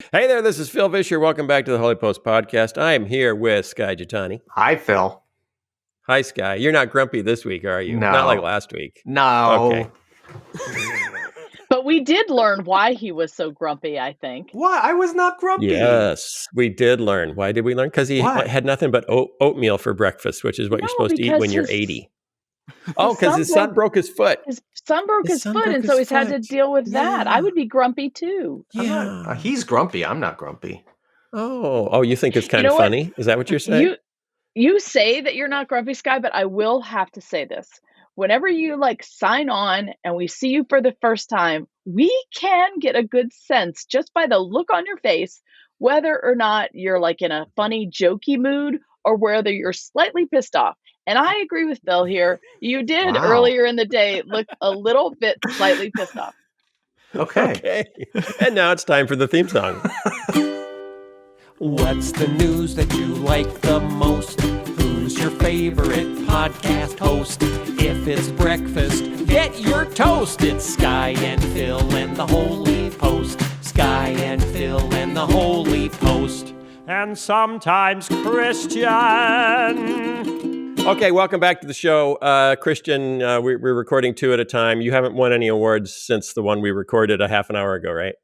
Hey there, this is Phil Vischer. Welcome back to the Holy Post podcast. I am here with Skye Jitani. Hi, Phil. Hi, Skye. You're not grumpy this week, are you? No. Not like last week. No. Okay. But we did learn why he was so grumpy, I think. What? I was not grumpy. Yes, we did learn. Why did we learn? Because he had nothing but oatmeal for breakfast, which is what you're supposed to eat when you're 80. Oh, because his son broke his foot. His son broke his foot, and so he's had to deal with that. I would be grumpy too. Yeah. He's grumpy. I'm not grumpy. Oh, you think it's kind of funny? Is that what you're saying? You say that you're not grumpy, Skye, but I will have to say this. Whenever you sign on and we see you for the first time, we can get a good sense just by the look on your face, whether or not you're in a funny, jokey mood or whether you're slightly pissed off. And I agree with Bill here. You did earlier in the day look a little bit slightly pissed off. Okay. And now it's time for the theme song. What's the news that you like the most? Who's your favorite podcast host? If it's breakfast, get your toast. It's Skye and Phil and the Holy Post. Skye and Phil and the Holy Post. And sometimes Christian. Okay, welcome back to the show. Christian, we're recording 2 at a time. You haven't won any awards since the one we recorded a half an hour ago, right?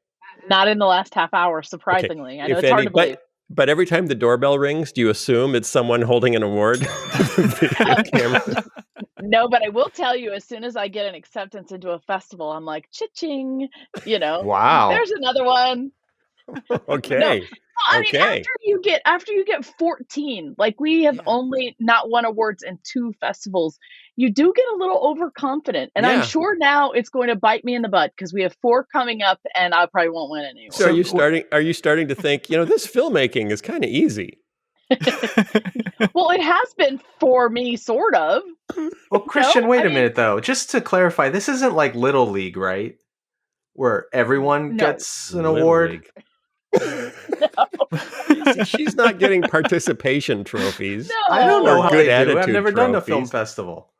Not in the last half hour, surprisingly. Okay. I know it's hard to believe. But every time the doorbell rings, do you assume it's someone holding an award? No, but I will tell you, as soon as I get an acceptance into a festival, I'm like, cha-ching, Wow. There's another one. Okay. No. I mean, after you get 14, we have only not won awards in 2 festivals, you do get a little overconfident. And I'm sure now it's going to bite me in the butt because we have 4 coming up and I probably won't win any. So are you starting to think, this filmmaking is kind of easy? Well, it has been for me, sort of. Well, Christian, wait a minute, though. Just to clarify, this isn't like Little League, right? Where everyone gets an award? No. She's not getting participation trophies. No. I don't know how good they do. I've never trophies. done a film festival.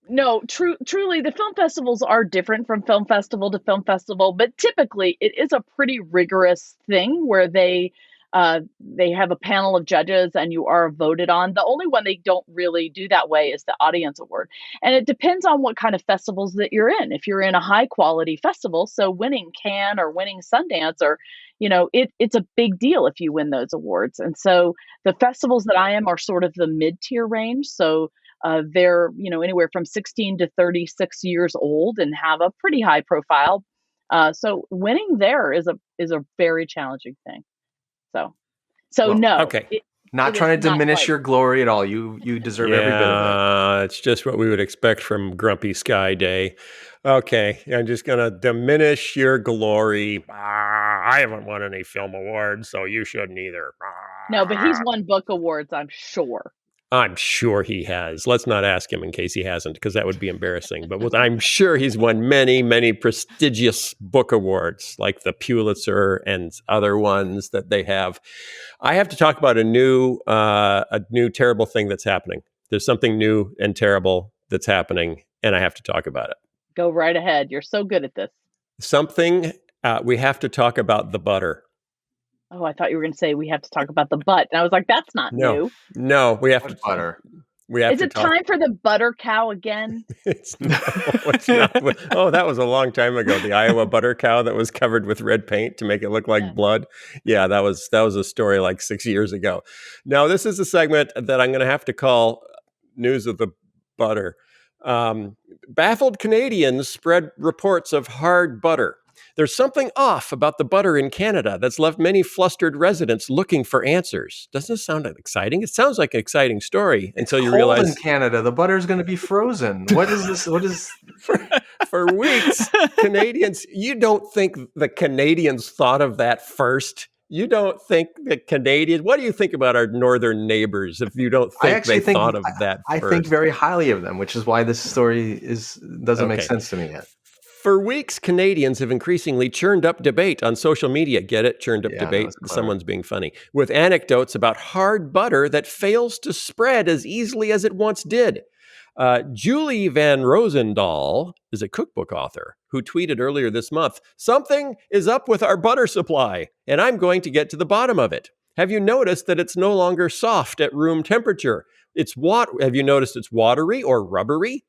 No, truly, the film festivals are different from film festival to film festival, but typically it is a pretty rigorous thing where they have a panel of judges and you are voted on. The only one they don't really do that way is the audience award. And it depends on what kind of festivals that you're in. If you're in a high quality festival, so winning Cannes or winning Sundance or, it's a big deal if you win those awards. And so the festivals that I am are sort of the mid-tier range. So they're, anywhere from 16 to 36 years old and have a pretty high profile. So winning there is a very challenging thing. So no. Okay. Not trying to diminish your glory at all. You deserve every bit of it. It's just what we would expect from Grumpy Skye Day. Okay, I'm just going to diminish your glory. I haven't won any film awards, so you shouldn't either. No, but he's won book awards, I'm sure. I'm sure he has. Let's not ask him in case he hasn't, because that would be embarrassing. But I'm sure he's won many, many prestigious book awards, like the Pulitzer and other ones that they have. I have to talk about a new terrible thing that's happening. There's something new and terrible that's happening, and I have to talk about it. Go right ahead. You're so good at this. We have to talk about the butter. Oh, I thought you were going to say we have to talk about the butt. And I was like, that's not new. No, we have to butter. Is it time for the butter cow again? It's not. Oh, that was a long time ago. The Iowa butter cow that was covered with red paint to make it look like blood. Yeah, that was a story like 6 years ago. Now, this is a segment that I'm going to have to call News of the Butter. Baffled Canadians spread reports of hard butter. There's something off about the butter in Canada that's left many flustered residents looking for answers. Doesn't it sound exciting? It sounds like an exciting story until you realize in Canada the butter is going to be frozen. What is this? What is for weeks? Canadians, you don't think the Canadians thought of that first? You don't think that Canadians? What do you think about our northern neighbors? If you don't think they thought of that, I think very highly of them, which is why this story doesn't make sense to me yet. For weeks, Canadians have increasingly churned up debate on social media. Get it? Churned up debate. Someone's being funny. With anecdotes about hard butter that fails to spread as easily as it once did. Julie Van Rosendahl is a cookbook author who tweeted earlier this month, "Something is up with our butter supply, and I'm going to get to the bottom of it. Have you noticed that it's no longer soft at room temperature? Have you noticed it's watery or rubbery?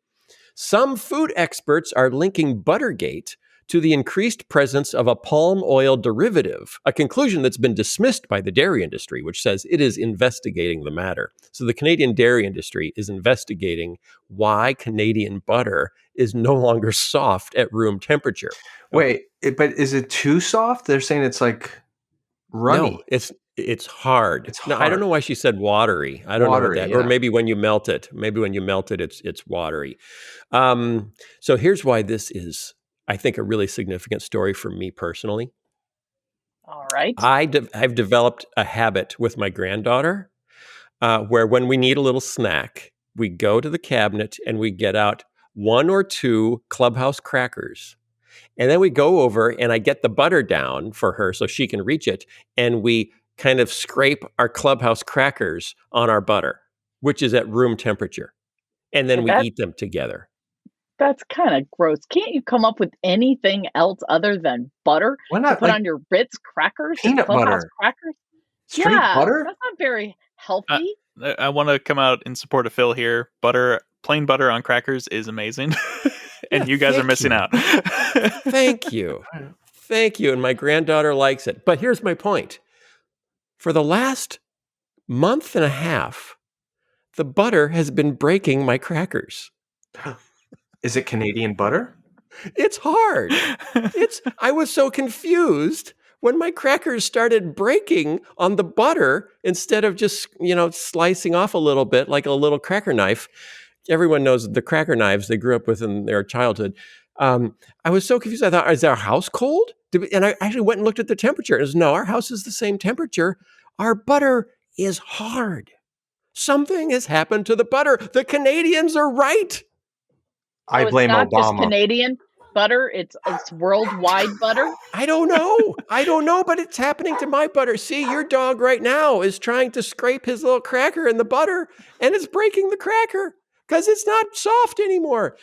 Some food experts are linking Buttergate to the increased presence of a palm oil derivative, a conclusion that's been dismissed by the dairy industry, which says it is investigating the matter." So the Canadian dairy industry is investigating why Canadian butter is no longer soft at room temperature. Wait, but is it too soft? They're saying it's like runny. No, it's hard. It's No, I don't know hard. why she said watery. I don't know what Watery, that, or yeah. maybe when you melt it. Maybe when you melt it, it's watery. So here's why this is, I think, a really significant story for me personally. All right. I've developed a habit with my granddaughter where when we need a little snack, we go to the cabinet and we get out 1 or 2 Clubhouse crackers. And then we go over and I get the butter down for her so she can reach it. And we kind of scrape our Clubhouse crackers on our butter, which is at room temperature. And then we eat them together. That's kind of gross. Can't you come up with anything else other than butter Why not, to put like, on your Ritz crackers? peanut Clubhouse butter? crackers? Straight Yeah, butter? that's not very healthy. I want to come out in support of Phil here. Plain butter on crackers is amazing. And Yeah, you guys are thank missing you. out. Thank you. Thank you. And my granddaughter likes it. But here's my point. For the last month and a half, the butter has been breaking my crackers. Is it Canadian butter? It's hard. I was so confused when my crackers started breaking on the butter instead of just, slicing off a little bit like a little cracker knife. Everyone knows the cracker knives they grew up with in their childhood. I was so confused. I thought, is our house cold? And I actually went and looked at the temperature. It was, no, our house is the same temperature. Our butter is hard. Something has happened to the butter. The Canadians are right. I So blame it's not just Obama. Canadian butter, it's worldwide butter. I don't know, but it's happening to my butter. See, your dog right now is trying to scrape his little cracker in the butter, and it's breaking the cracker because it's not soft anymore.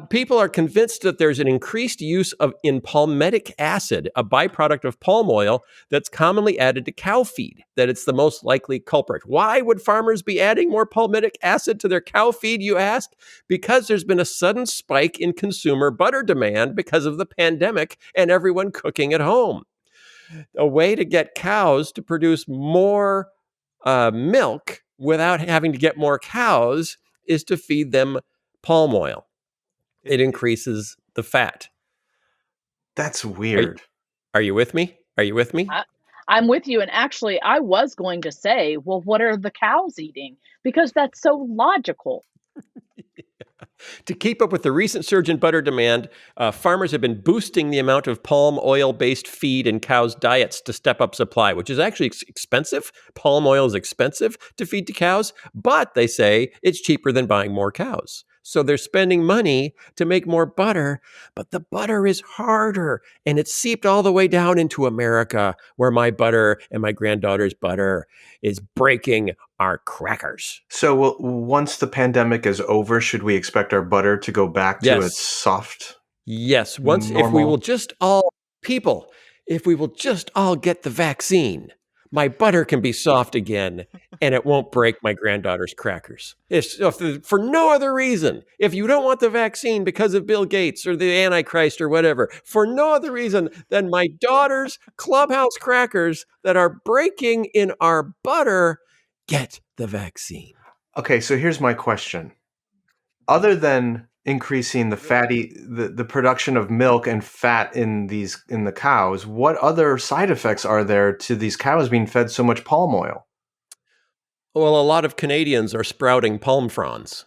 People are convinced that there's an increased use in palmitic acid, a byproduct of palm oil that's commonly added to cow feed, that it's the most likely culprit. Why would farmers be adding more palmitic acid to their cow feed, you ask? Because there's been a sudden spike in consumer butter demand because of the pandemic and everyone cooking at home. A way to get cows to produce more milk without having to get more cows is to feed them palm oil. It increases the fat. That's weird. Are you with me? I'm with you. And actually, I was going to say, well, what are the cows eating? Because that's so logical. To keep up with the recent surge in butter demand, farmers have been boosting the amount of palm oil-based feed in cows' diets to step up supply, which is actually expensive. Palm oil is expensive to feed to cows, but they say it's cheaper than buying more cows. So they're spending money to make more butter, but the butter is harder, and it's seeped all the way down into America, where my butter and my granddaughter's butter is breaking our crackers. So once the pandemic is over, should we expect our butter to go back to its soft? Yes. If we normal? will just all get the vaccine, my butter can be soft again and it won't break my granddaughter's crackers. For no other reason, if you don't want the vaccine because of Bill Gates or the Antichrist or whatever, for no other reason than my daughter's Clubhouse crackers that are breaking in our butter, get the vaccine. Okay, so here's my question. Other than increasing the production of milk and fat in the cows, what other side effects are there to these cows being fed so much palm oil? Well, a lot of Canadians are sprouting palm fronds,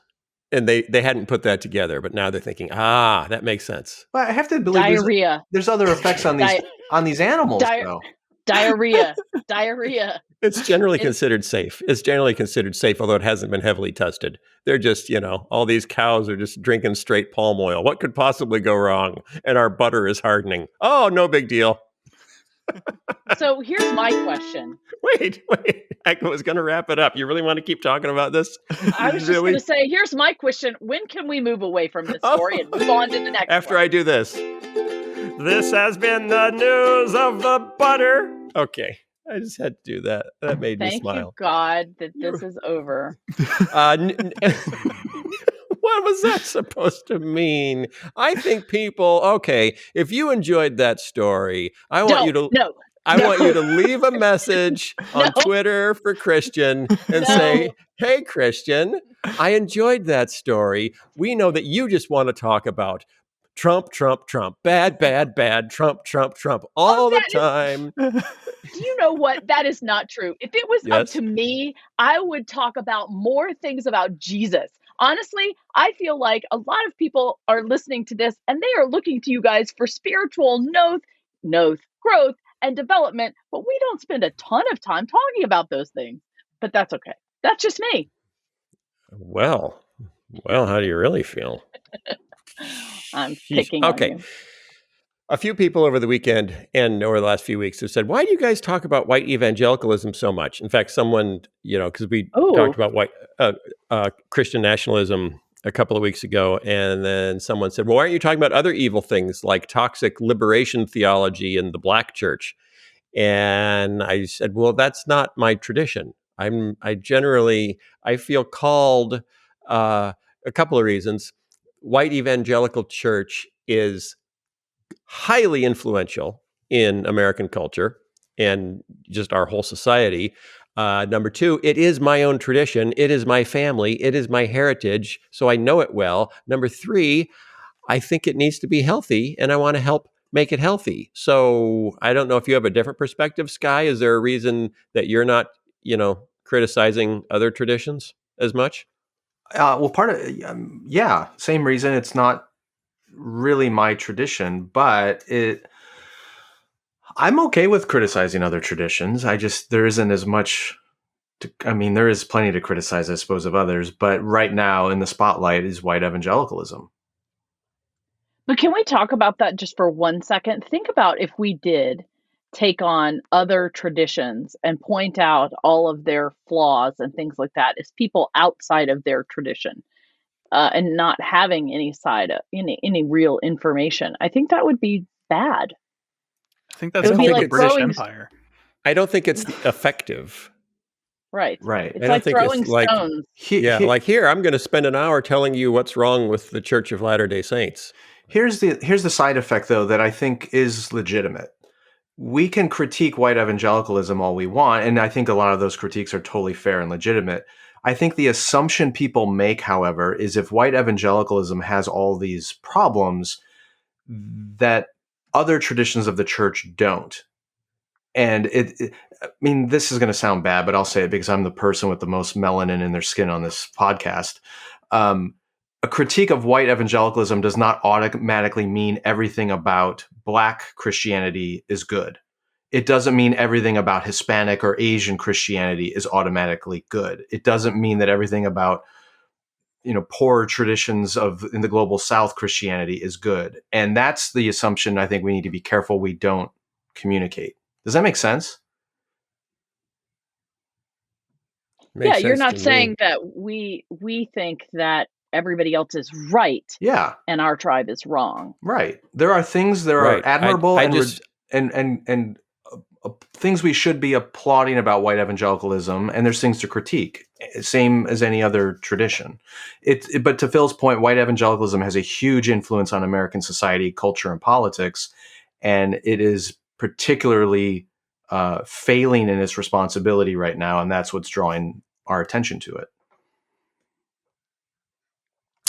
and they hadn't put that together, but now they're thinking, that makes sense. But I have to believe Diarrhea. there's other effects on these animals, though. Diarrhea. It's generally considered safe. Although it hasn't been heavily tested. They're just, all these cows are just drinking straight palm oil. What could possibly go wrong? And our butter is hardening. Oh, no big deal. So here's my question. Wait. I was going to wrap it up. You really want to keep talking about this? I was just going to say, here's my question. When can we move away from this story and move on to the next After one? I do this. This has been the news of the butter. Okay. I just had to do that. That made me Thank smile. you, God, that this is over. What was that supposed to mean? I think people, okay, if you enjoyed that story, I want you to leave a message on Twitter for Christian and say, hey, Christian, I enjoyed that story. We know that you just want to talk about Trump, bad, Trump, all the time. Do you know what? That is not true. If it was up to me, I would talk about more things about Jesus. Honestly, I feel like a lot of people are listening to this and they are looking to you guys for spiritual growth and development, but we don't spend a ton of time talking about those things. But that's okay. That's just me. Well, how do you really feel? I'm picking on you. A few people over the weekend and over the last few weeks have said, why do you guys talk about white evangelicalism so much? In fact, someone, because we talked about white Christian nationalism a couple of weeks ago, and then someone said, well, why aren't you talking about other evil things like toxic liberation theology in the black church? And I said, well, that's not my tradition. I feel called, a couple of reasons. White evangelical church is highly influential in American culture and just our whole society. Number two, it is my own tradition. It is my family. It is my heritage. So I know it well. Number three, I think it needs to be healthy and I want to help make it healthy. So I don't know if you have a different perspective, Skye. Is there a reason that you're not, criticizing other traditions as much? Well, part of, same reason. It's not really my tradition, but I'm okay with criticizing other traditions. There isn't as much there is plenty to criticize, I suppose, of others, but right now in the spotlight is white evangelicalism. But can we talk about that just for 1 second? Think about if we did take on other traditions and point out all of their flaws and things like that as people outside of their tradition. And not having any real information. I think that would be bad. I think that's called the British Empire. I don't think it's effective. Right. It's like throwing stones. Like here, I'm going to spend an hour telling you what's wrong with the Church of Latter-day Saints. Here's the side effect, though, that I think is legitimate. We can critique white evangelicalism all we want, and I think a lot of those critiques are totally fair and legitimate. I think the assumption people make, however, is if white evangelicalism has all these problems, that other traditions of the church don't. And this is going to sound bad, but I'll say it because I'm the person with the most melanin in their skin on this podcast. A critique of white evangelicalism does not automatically mean everything about Black Christianity is good. It doesn't mean everything about Hispanic or Asian Christianity is automatically good. It doesn't mean that everything about, poor traditions in the global South Christianity is good. And that's the assumption I think we need to be careful we don't communicate. Does that make sense? You're not saying that we think that everybody else is right. Yeah. And our tribe is wrong. Right. There are things that are admirable and things we should be applauding about white evangelicalism, and there's things to critique, same as any other tradition. But to Phil's point, white evangelicalism has a huge influence on American society, culture, and politics, and it is particularly failing in its responsibility right now, and that's what's drawing our attention to it.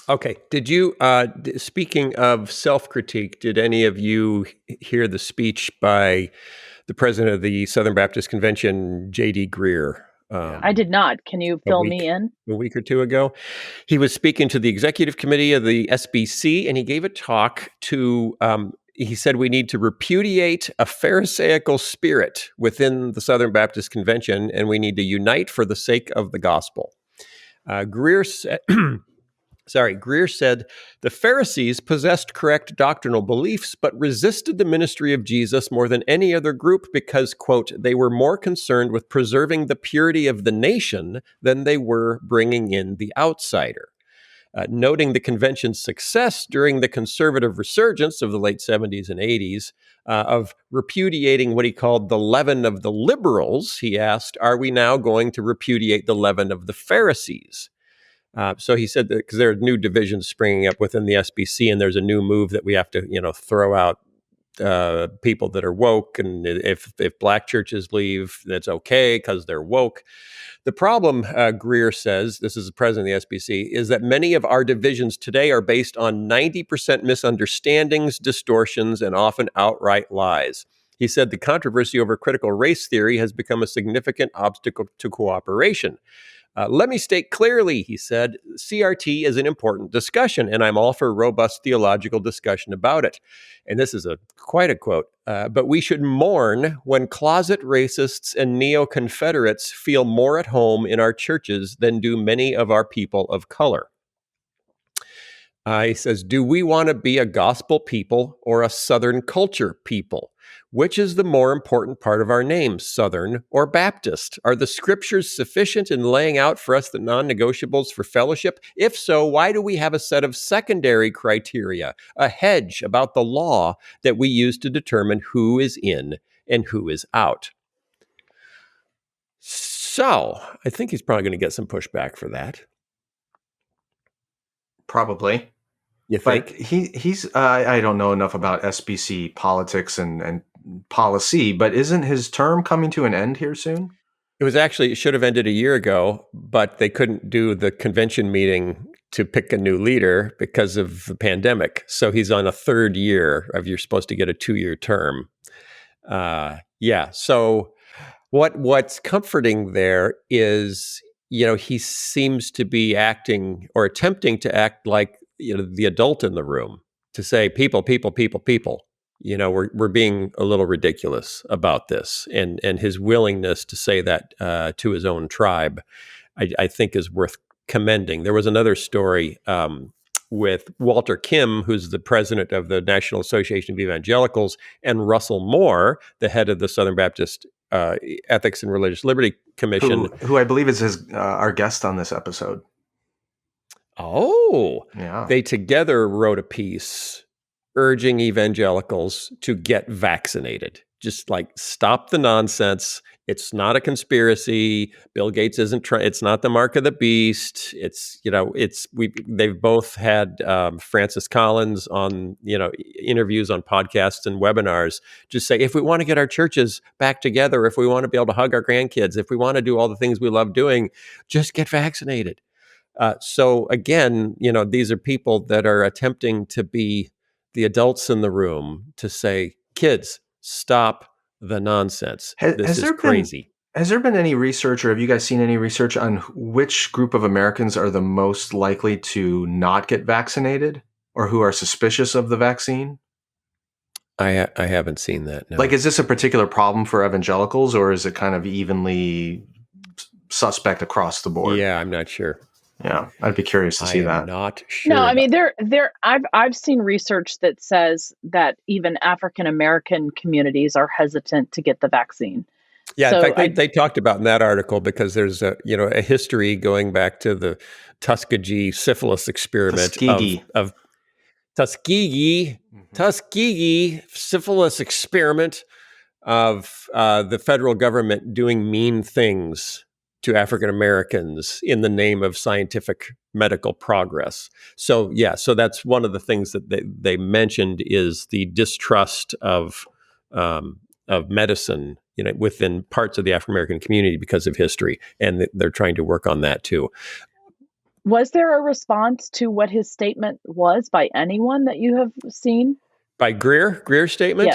Okay. Did you, speaking of self-critique, did any of you hear the speech by the president of the Southern Baptist Convention, J.D. Greer? I did not. Can you fill me in? A week or two ago. He was speaking to the executive committee of the SBC, and he gave a talk to, he said we need to repudiate a Pharisaical spirit within the Southern Baptist Convention, and we need to unite for the sake of the gospel. Greer Greer said, the Pharisees possessed correct doctrinal beliefs, but resisted the ministry of Jesus more than any other group because, quote, they were more concerned with preserving the purity of the nation than they were bringing in the outsider. Noting the convention's success during the conservative resurgence of the late 70s and 80s, of repudiating what he called the leaven of the liberals, he asked, are we now going to repudiate the leaven of the Pharisees? So he said that because there are new divisions springing up within the SBC, and there's a new move that we have to, throw out people that are woke, and if black churches leave, that's okay because they're woke. The problem, Greer says, this is the president of the SBC, is that many of our divisions today are based on 90% misunderstandings, distortions, and often outright lies. He said the controversy over critical race theory has become a significant obstacle to cooperation. Let me state clearly, he said, CRT is an important discussion, and I'm all for robust theological discussion about it. And this is quite a quote. But we should mourn when closet racists and neo-Confederates feel more at home in our churches than do many of our people of color. He says, do we want to be a gospel people or a Southern culture people? Which is the more important part of our name, Southern or Baptist? Are the scriptures sufficient in laying out for us the non-negotiables for fellowship? If so, why do we have a set of secondary criteria, a hedge about the law that we use to determine who is in and who is out? So I think he's probably going to get some pushback for that. Probably. You think? But he's I don't know enough about SBC politics and policy, but isn't his term coming to an end here soon? It should have ended a year ago, but they couldn't do the convention meeting to pick a new leader because of the pandemic. So he's on a third year you're supposed to get a 2-year term. So what's comforting there is, he seems to be acting or attempting to act like, the adult in the room, to say, people. We're being a little ridiculous about this, and his willingness to say that to his own tribe, I think, is worth commending. There was another story with Walter Kim, who's the president of the National Association of Evangelicals, and Russell Moore, the head of the Southern Baptist Ethics and Religious Liberty Commission, who I believe is our guest on this episode. Oh, yeah. They together wrote a piece urging evangelicals to get vaccinated. Just like, stop the nonsense. It's not a conspiracy. Bill Gates it's not the mark of the beast. They've both had Francis Collins on, interviews on podcasts and webinars. Just say, if we want to get our churches back together, if we want to be able to hug our grandkids, if we want to do all the things we love doing, just get vaccinated. So again, these are people that are attempting to be the adults in the room, to say, kids, stop the nonsense. This is crazy. Has there been any research, or have you guys seen any research on which group of Americans are the most likely to not get vaccinated, or who are suspicious of the vaccine? I haven't seen that, no. Like, is this a particular problem for evangelicals, or is it kind of evenly suspect across the board? Yeah, I'm not sure. Yeah, I'd be curious to see that. I'm not sure. No, I mean, I've seen research that says that even African American communities are hesitant to get the vaccine. Yeah, in fact, they talked about in that article, because there's a history going back to the Tuskegee syphilis experiment of Tuskegee syphilis experiment of the federal government doing mean things to African Americans in the name of scientific medical progress. So that's one of the things that they mentioned, is the distrust of medicine, within parts of the African American community because of history, and they're trying to work on that too. Was there a response to what his statement was by anyone that you have seen? By Greer's statement?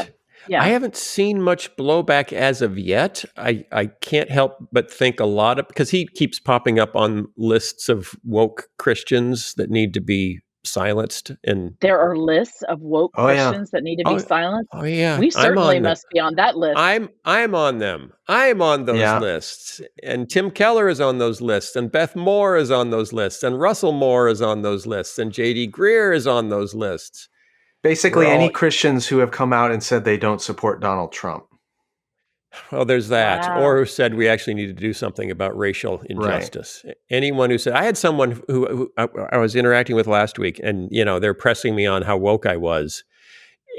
Yeah. I haven't seen much blowback as of yet. I can't help but think a lot of, because he keeps popping up on lists of woke Christians that need to be silenced. And There are lists of woke Oh, yeah. Christians that need to be silenced. oh yeah, We I'm certainly on them. must be on that list. I'm on them. I'm on those Yeah. lists. And Tim Keller is on those lists. And Beth Moore is on those lists. And Russell Moore is on those lists. And J.D. Greer is on those lists. Basically, We're any all- Christians who have come out and said they don't support Donald Trump. Well, there's that. Wow. Or who said we actually need to do something about racial injustice. Anyone who said, I had someone who I was interacting with last week, and, they're pressing me on how woke I was.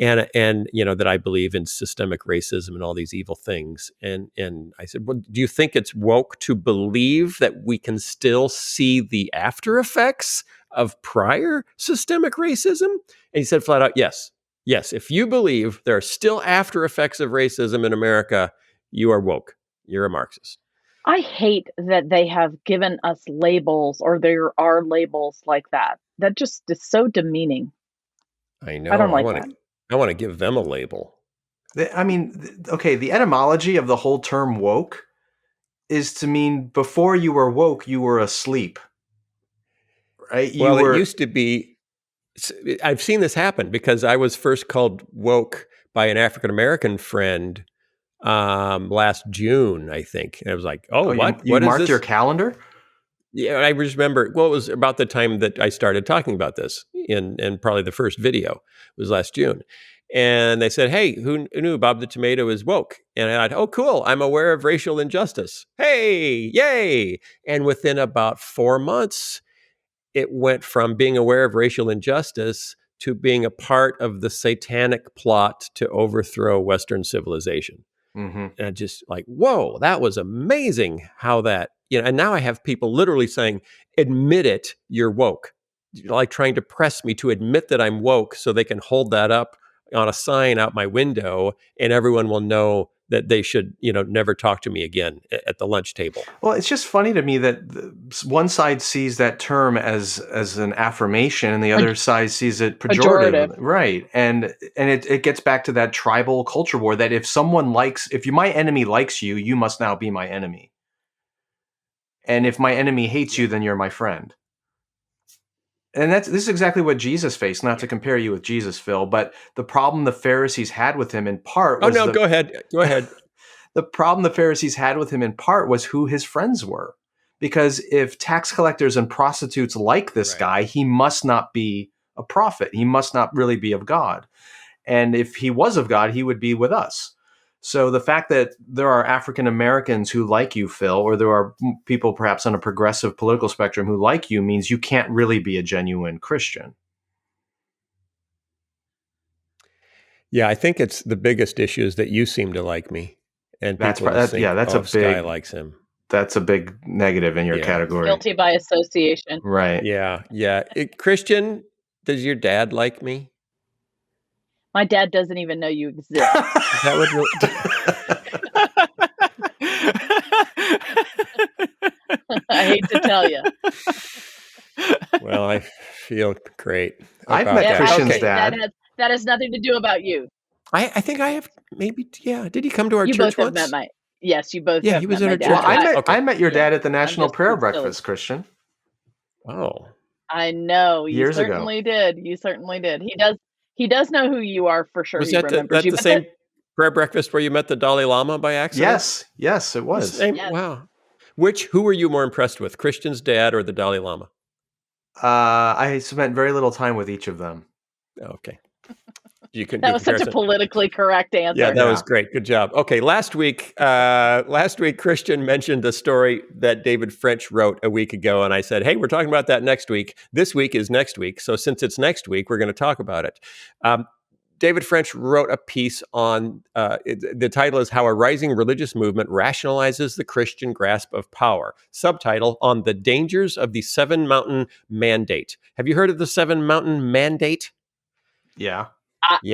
And that I believe in systemic racism and all these evil things. And I said, well, do you think it's woke to believe that we can still see the after effects of prior systemic racism? And he said flat out, yes. Yes, if you believe there are still after effects of racism in America, you are woke. You're a Marxist. I hate that they have given us labels, or there are labels like that. That just is so demeaning. I know. I don't like that. I want to give them a label. I mean, okay, the etymology of the whole term woke is to mean before you were woke, you were asleep. Right? It used to be. I've seen this happen because I was first called woke by an African-American friend last June, I think. And I was like, what? You what marked is this? your calendar? Yeah, I just remember, it was about the time that I started talking about this in probably the first video was last June. And they said, hey, who knew Bob the Tomato is woke? And I thought, oh, cool. I'm aware of racial injustice. Hey, yay. And within about 4 months, it went from being aware of racial injustice to being a part of the satanic plot to overthrow Western civilization. Mm-hmm. And just like, whoa, that was amazing how that, and now I have people literally saying, admit it, you're woke. Like trying to press me to admit that I'm woke so they can hold that up on a sign out my window and everyone will know that they should, never talk to me again at the lunch table. Well, it's just funny to me that one side sees that term as an affirmation and the other side sees it pejorative. Right. And it gets back to that tribal culture war that if my enemy likes you, you must now be my enemy. And if my enemy hates you, then you're my friend. And this is exactly what Jesus faced, not to compare you with Jesus, Phil, but the problem the Pharisees had with him in part was... go ahead. Go ahead. The problem the Pharisees had with him in part was who his friends were. Because if tax collectors and prostitutes like this guy, he must not be a prophet. He must not really be of God. And if he was of God, he would be with us. So the fact that there are African Americans who like you, Phil, or there are people perhaps on a progressive political spectrum who like you means you can't really be a genuine Christian. Yeah, I think it's the biggest issue is that you seem to like me. And that's people think, Skye likes him. That's a big negative in your category. Guilty by association. Right. Yeah. Christian, does your dad like me? My dad doesn't even know you exist. That would really... I hate to tell you. Well, I feel great. I've met Christian's dad. That has nothing to do about you. I think I have maybe. Yeah. Did he come to our church both once? Have met yes, you both. Yeah, have he was met at my our dad. church. I met your dad at the National Prayer Breakfast, Christian. Oh. I know. You Years certainly did. You certainly did. He does know who you are for sure. Was that the same prayer breakfast where you met the Dalai Lama by accident? Yes, it was. Yes. Wow. Who were you more impressed with, Christian's dad or the Dalai Lama? I spent very little time with each of them. Okay. You can. That was such a politically correct answer. Yeah, that was great. Good job. Okay, last week, Christian mentioned a story that David French wrote a week ago, and I said, "Hey, we're talking about that next week. This week is next week, so since it's next week, we're going to talk about it." David French wrote a piece on the title is "How a Rising Religious Movement Rationalizes the Christian Grasp of Power." Subtitle on the dangers of the Seven Mountain Mandate. Have you heard of the Seven Mountain Mandate? Yeah.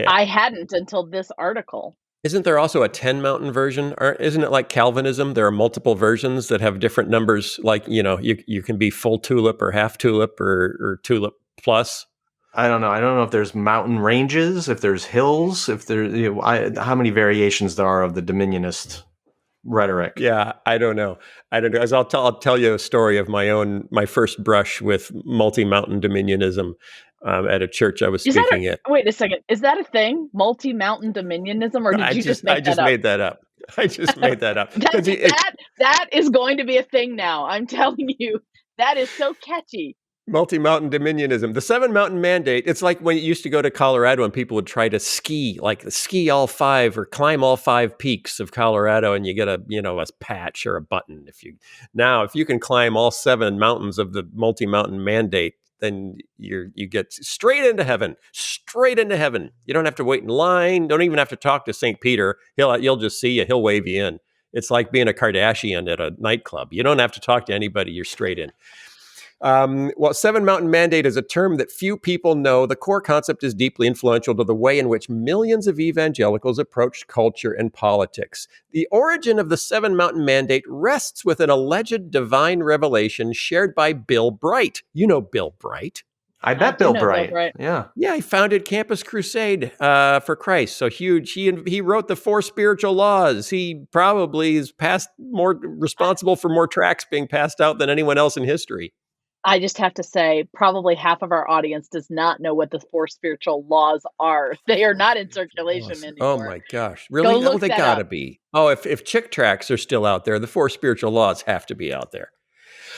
I hadn't until this article. Isn't there also a 10 mountain version? Or isn't it like Calvinism? There are multiple versions that have different numbers. Like, you can be full tulip or half tulip or tulip plus. I don't know. I don't know if there's mountain ranges, if there's hills, if there, how many variations there are of the dominionist rhetoric. Yeah, I don't know. As I'll tell you a story of my first brush with multi-mountain dominionism. at a church I was Is that speaking at. wait a second? Is that a thing? MultiMountain Dominionism, or did you just make that up? Made that up. I just made that up. That is going to be a thing now. I'm telling you, that is so catchy. MultiMountain Dominionism. The 7 Mountain Mandate, it's like when you used to go to Colorado and people would try to ski all 5 or climb all 5 peaks of Colorado, and you get a patch or a button. If you can climb all 7 mountains of the Multi-Mountain Mandate, then you get straight into heaven. You don't have to wait in line. Don't even have to talk to St. Peter. You'll just see you. He'll wave you in. It's like being a Kardashian at a nightclub. You don't have to talk to anybody. You're straight in. 7 Mountain Mandate is a term that few people know. The core concept is deeply influential to the way in which millions of evangelicals approach culture and politics. The origin of the 7 Mountain Mandate rests with an alleged divine revelation shared by Bill Bright. You know Bill Bright. I bet Bill Bright. Yeah. Yeah, he founded Campus Crusade for Christ. So huge. He wrote the 4 spiritual laws. He probably is responsible for more tracts being passed out than anyone else in history. I just have to say, probably half of our audience does not know what the 4 spiritual laws are. They are not in circulation anymore. Oh my gosh. Really? Go they gotta be. Oh, if Chick Tracts are still out there, the 4 spiritual laws have to be out there.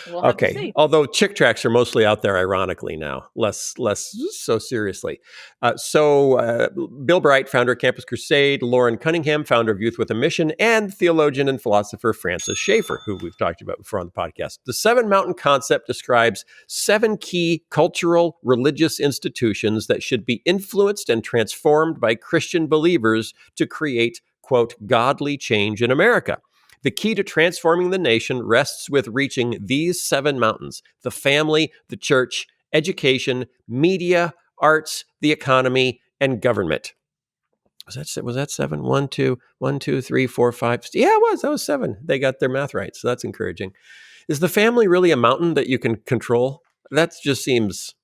We'll have to see. Although Chick Tracts are mostly out there ironically now, less so seriously. Bill Bright, founder of Campus Crusade, Lauren Cunningham, founder of Youth with a Mission, and theologian and philosopher Francis Schaeffer, who we've talked about before on the podcast. The 7 Mountain concept describes 7 key cultural, religious institutions that should be influenced and transformed by Christian believers to create, quote, godly change in America. The key to transforming the nation rests with reaching these 7 mountains: the family, the church, education, media, arts, the economy, and government. Was that 7? 1, 2, 3, 4, 5. Yeah, it was. That was 7. They got their math right, so that's encouraging. Is the family really a mountain that you can control? That just seems...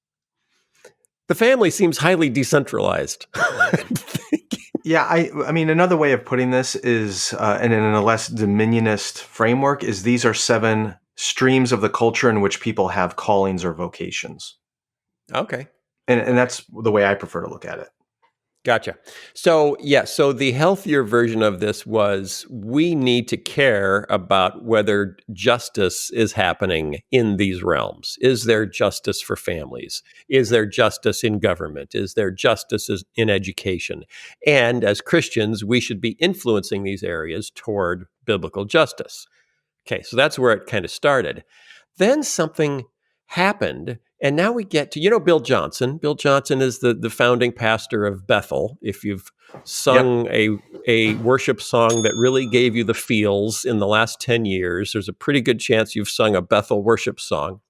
The family seems highly decentralized. Yeah, I mean, another way of putting this is, and in a less dominionist framework, is these are 7 streams of the culture in which people have callings or vocations. Okay. And that's the way I prefer to look at it. Gotcha. So the healthier version of this was we need to care about whether justice is happening in these realms. Is there justice for families? Is there justice in government? Is there justice in education? And as Christians, we should be influencing these areas toward biblical justice. Okay, so that's where it kind of started. Then something happened. And now we get to, Bill Johnson. Bill Johnson is the founding pastor of Bethel. If you've sung a worship song that really gave you the feels in the last 10 years, there's a pretty good chance you've sung a Bethel worship song.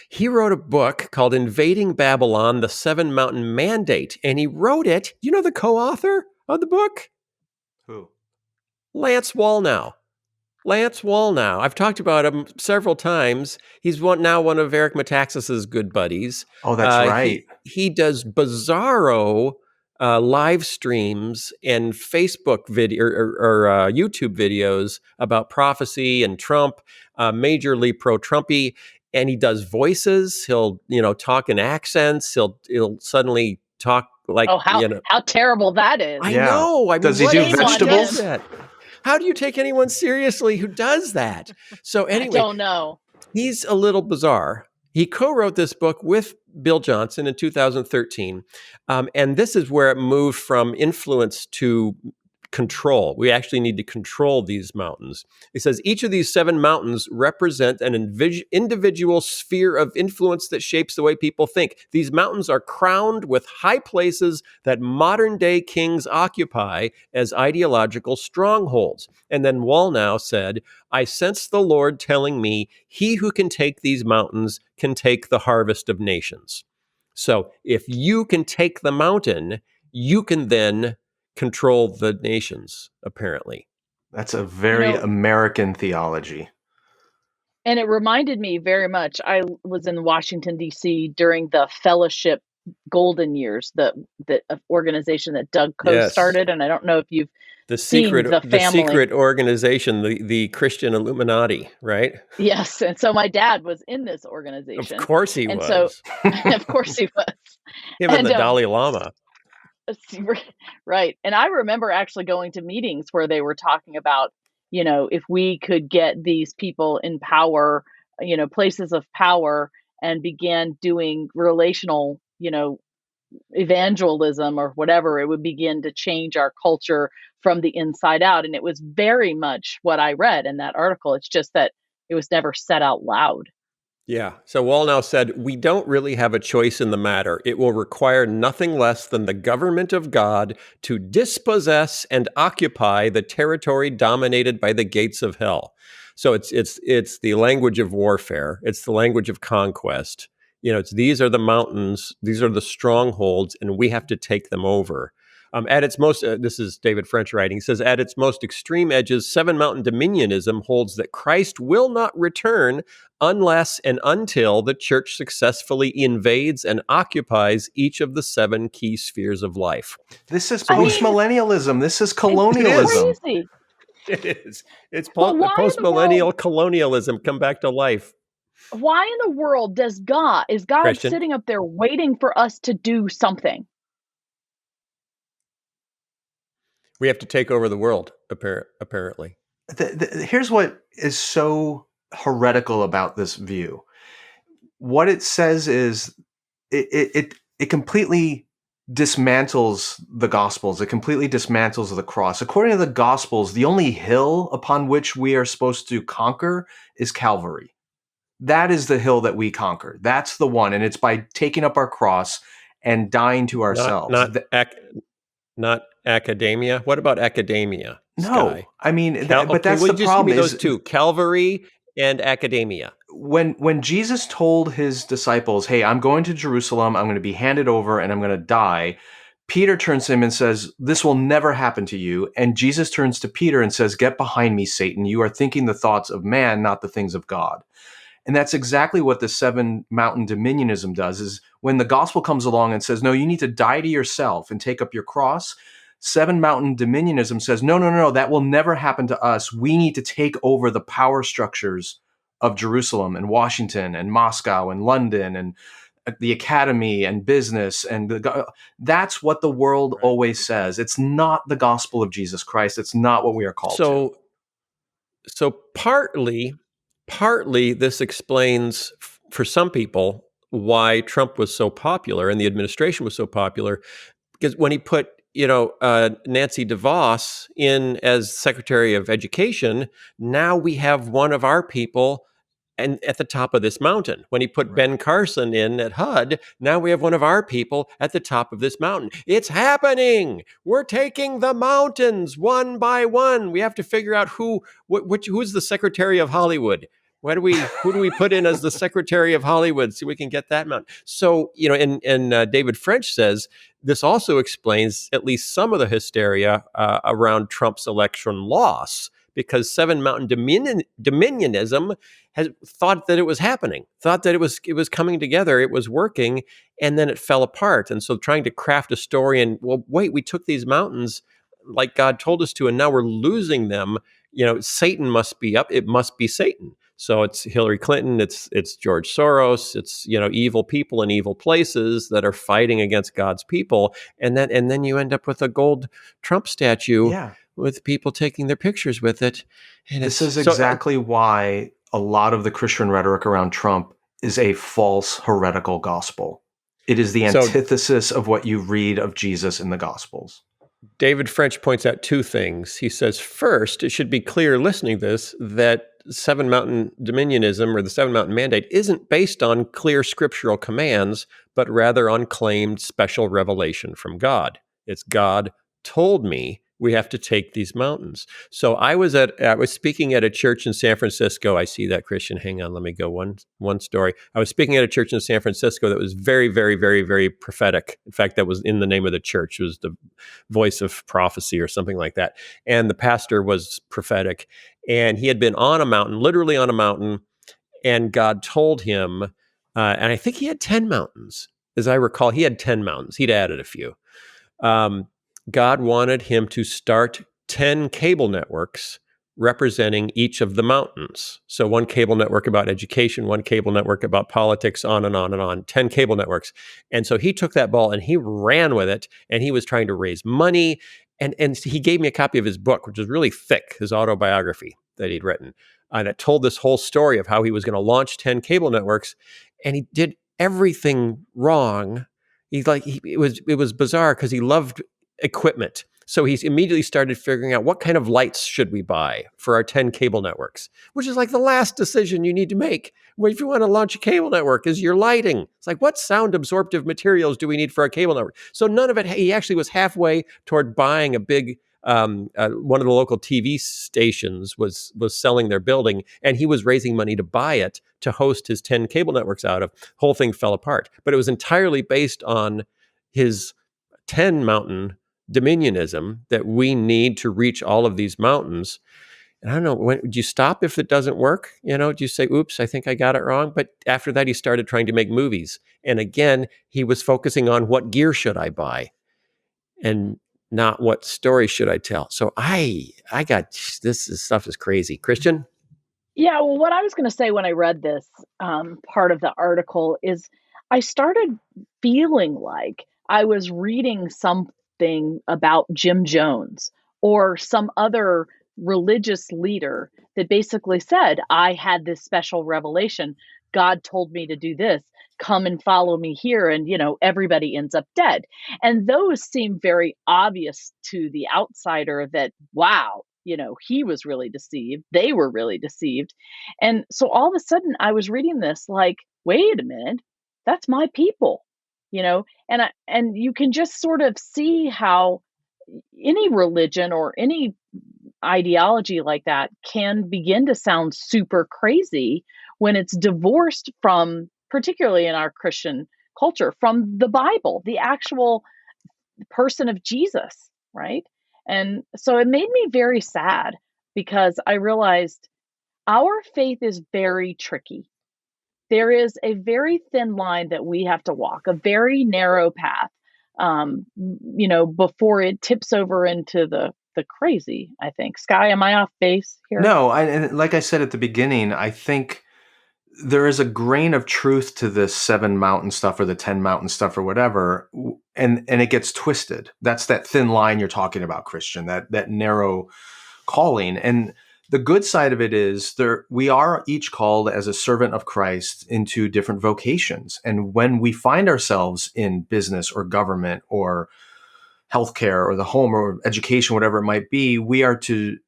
He wrote a book called Invading Babylon, the 7 Mountain Mandate. And he wrote it, the co-author of the book? Who? Lance Wallnau. I've talked about him several times. He's now one of Eric Metaxas's good buddies. Oh, that's right. He does bizarro live streams and Facebook video or YouTube videos about prophecy and Trump, majorly pro-Trumpy. And he does voices. He'll, talk in accents. He'll suddenly talk like, how terrible that is. I know. Does he do vegetables? How do you take anyone seriously who does that? So anyway, I don't know. He's a little bizarre. He co-wrote this book with Bill Johnson in 2013. And this is where it moved from influence to control. We actually need to control these mountains. It says each of these 7 mountains represent an individual sphere of influence that shapes the way people think. These mountains are crowned with high places that modern day kings occupy as ideological strongholds. And then Wallnau said, I sense the Lord telling me, he who can take these mountains can take the harvest of nations. So if you can take the mountain, you can then control the nations, apparently. That's a very American theology. And it reminded me very much. I was in Washington, D.C. during the fellowship golden years, the organization that Doug Coe Yes. started, and I don't know if you've The seen the family. secret organization, the Christian Illuminati, right? Yes, and so my dad was in this Of organization, course he and so was. of course he was, Him and and the Dalai Lama. right. And I remember actually going to meetings where they were talking about, if we could get these people in power, places of power, and began doing relational, evangelism or whatever, it would begin to change our culture from the inside out. And it was very much what I read in that article. It's just that it was never said out loud. Yeah. So Wallnow said, we don't really have a choice in the matter. It will require nothing less than the government of God to dispossess and occupy the territory dominated by the gates of hell. So it's the language of warfare. It's the language of conquest. These are the mountains, these are the strongholds, and we have to take them over. At its most, this is David French writing, he says, at its most extreme edges, Seven Mountain Dominionism holds that Christ will not return unless and until the church successfully invades and occupies each of the 7 key spheres of life. This is postmillennialism. This is colonialism. It's crazy. It is. It's But why in the post-millennial world- colonialism come back to life. Why in the world is God Christian? sitting up there waiting for us to do something? We have to take over the world, apparently. Here's what is so heretical about this view. What it says is it completely dismantles the Gospels. It completely dismantles the cross. According to the Gospels, the only hill upon which we are supposed to conquer is Calvary. That is the hill that we conquer. That's the one. And it's by taking up our cross and dying to ourselves. Not academia. What about academia? No, Skye? I mean, but that's the just problem. Give me those two: Calvary and academia. When Jesus told his disciples, "Hey, I'm going to Jerusalem. I'm going to be handed over, and I'm going to die," Peter turns to him and says, "This will never happen to you." And Jesus turns to Peter and says, "Get behind me, Satan. You are thinking the thoughts of man, not the things of God." And that's exactly what the Seven Mountain Dominionism does, is when the gospel comes along and says, no, you need to die to yourself and take up your cross, Seven Mountain Dominionism says, no, that will never happen to us. We need to take over the power structures of Jerusalem and Washington and Moscow and London and the academy and business. And that's what the world always says. It's not the gospel of Jesus Christ. It's not what we are called to. So partly this explains for some people why Trump was so popular and the administration was so popular, because when he put Nancy DeVos in as Secretary of Education, now we have one of our people and at the top of this mountain. When he put Ben Carson in at HUD, now we have one of our people at the top of this mountain. It's happening. We're taking the mountains one by one. We have to figure out who's the Secretary of Hollywood. Who do we put in as the Secretary of Hollywood so we can get that mountain? So, and David French says this also explains at least some of the hysteria around Trump's election loss, because Seven Mountain Dominionism has thought that it was happening, thought that it was coming together, it was working, and then it fell apart. And so trying to craft a story and, well, wait, we took these mountains like God told us to, and now we're losing them. Satan must be up. It must be Satan. So it's Hillary Clinton, it's George Soros, it's evil people in evil places that are fighting against God's people, and then you end up with a gold Trump statue with people taking their pictures with it. And this is exactly why a lot of the Christian rhetoric around Trump is a false heretical gospel. It is the antithesis of what you read of Jesus in the Gospels. David French points out two things. He says, first, it should be clear listening to this that Seven Mountain Dominionism or the Seven Mountain Mandate isn't based on clear scriptural commands, but rather on claimed special revelation from God. It's God told me we have to take these mountains. So I was speaking at a church in San Francisco. I see that, Christian. Hang on, let me go one story. I was speaking at a church in San Francisco that was very, very, very, very prophetic. In fact, that was in the name of the church. It was the voice of prophecy or something like that. And the pastor was prophetic. And he had been on a mountain, literally on a mountain, and God told him, and I think he had 10 mountains. as I recall, he had 10 mountains. He'd added a few. God wanted him to start 10 cable networks representing each of the mountains. So one cable network about education, one cable network about politics, on and on and on, 10 cable networks. And so he took that ball and he ran with it, and he was trying to raise money. And he gave me a copy of his book, which was really thick, his autobiography that he'd written. And it told this whole story of how he was going to launch 10 cable networks, and he did everything wrong. It was bizarre because he loved equipment. So he immediately started figuring out what kind of lights should we buy for our 10 cable networks, which is like the last decision you need to make if you want to launch a cable network is your lighting. It's like, what sound absorptive materials do we need for our cable network? So none of it, he actually was halfway toward buying a big, one of the local TV stations was selling their building, and he was raising money to buy it to host his 10 cable networks out of. Whole thing fell apart. But it was entirely based on his 10 mountain dominionism, that we need to reach all of these mountains. And I don't know, would you stop if it doesn't work? Do you say, oops, I think I got it wrong? But after that, he started trying to make movies. And again, he was focusing on what gear should I buy and not what story should I tell. So I got, stuff is crazy. Christian? Yeah, well, what I was going to say when I read this part of the article is I started feeling like I was reading something about Jim Jones or some other religious leader that basically said, I had this special revelation. God told me to do this. Come and follow me here. And, everybody ends up dead. And those seem very obvious to the outsider that, wow, he was really deceived. They were really deceived. And so all of a sudden I was reading this like, wait a minute, that's my people, and you can just sort of see how any religion or any ideology like that can begin to sound super crazy when it's divorced from, particularly in our Christian culture, from the Bible, the actual person of Jesus, right? And so it made me very sad because I realized our faith is very tricky. There is a very thin line that we have to walk, a very narrow path, before it tips over into the crazy, I think. Skye, am I off base here? No, and like I said at the beginning, I think there is a grain of truth to this 7 mountain stuff or the 10 mountain stuff or whatever, and it gets twisted. That's that thin line you're talking about, Christian, that narrow calling. And the good side of it is we are each called as a servant of Christ into different vocations. And when we find ourselves in business or government or healthcare or the home or education, whatever it might be, we are to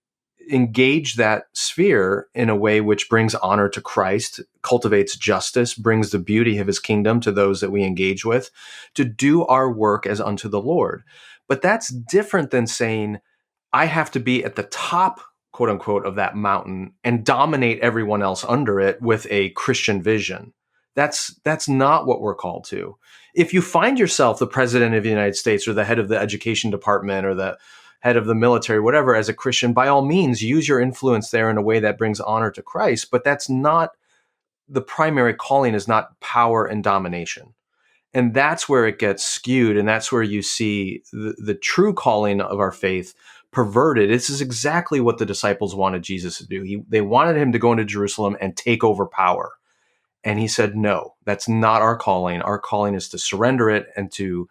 engage that sphere in a way which brings honor to Christ, cultivates justice, brings the beauty of his kingdom to those that we engage with, to do our work as unto the Lord. But that's different than saying, I have to be at the top, quote unquote, of that mountain and dominate everyone else under it with a Christian vision. That's not what we're called to. If you find yourself the president of the United States or the head of the education department or the head of the military, whatever, as a Christian, by all means, use your influence there in a way that brings honor to Christ. But that's not, the primary calling is not power and domination. And that's where it gets skewed. And that's where you see the true calling of our faith perverted. This is exactly what the disciples wanted Jesus to do. They wanted him to go into Jerusalem and take over power. And he said, no, that's not our calling. Our calling is to surrender it and to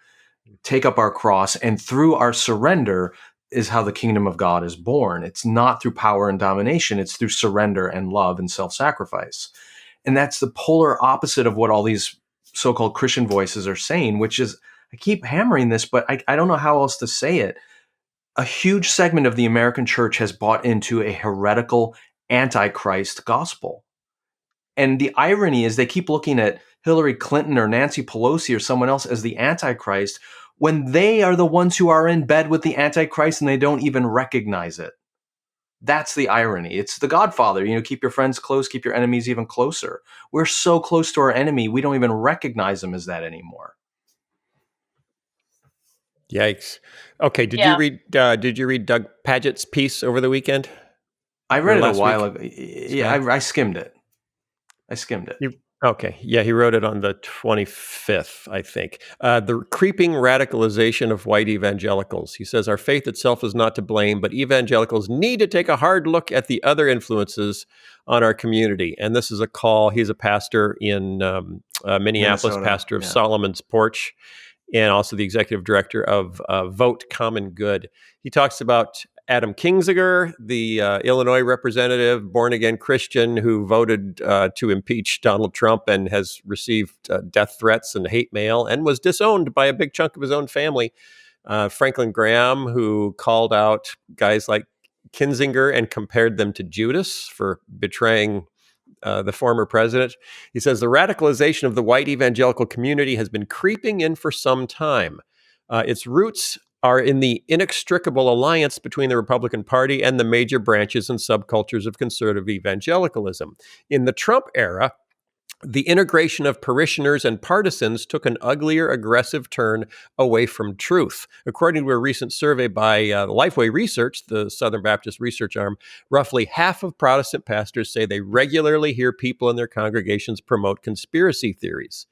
take up our cross. And through our surrender is how the kingdom of God is born. It's not through power and domination. It's through surrender and love and self-sacrifice. And that's the polar opposite of what all these so-called Christian voices are saying, which is, I keep hammering this, but I don't know how else to say it. A huge segment of the American church has bought into a heretical antichrist gospel. And the irony is they keep looking at Hillary Clinton or Nancy Pelosi or someone else as the antichrist when they are the ones who are in bed with the antichrist and they don't even recognize it. That's the irony. It's the Godfather. Keep your friends close, keep your enemies even closer. We're so close to our enemy, we don't even recognize him as that anymore. Yikes. Okay, did you read Doug Padgett's piece over the weekend? I read it a while ago. Yeah, I skimmed it. Okay. Yeah, he wrote it on the 25th, I think. The creeping radicalization of white evangelicals. He says, our faith itself is not to blame, but evangelicals need to take a hard look at the other influences on our community. And this is a call. He's a pastor in Minneapolis, Minnesota. pastor of Yeah. Solomon's Porch, and also the executive director of Vote Common Good. He talks about Adam Kinzinger, the Illinois representative, born-again Christian who voted to impeach Donald Trump and has received death threats and hate mail and was disowned by a big chunk of his own family. Franklin Graham, who called out guys like Kinzinger and compared them to Judas for betraying the former president. He says the radicalization of the white evangelical community has been creeping in for some time. Its roots are in the inextricable alliance between the Republican Party and the major branches and subcultures of conservative evangelicalism. In the Trump era, the integration of parishioners and partisans took an uglier, aggressive turn away from truth. According to a recent survey by Lifeway Research, the Southern Baptist research arm, roughly half of Protestant pastors say they regularly hear people in their congregations promote conspiracy theories.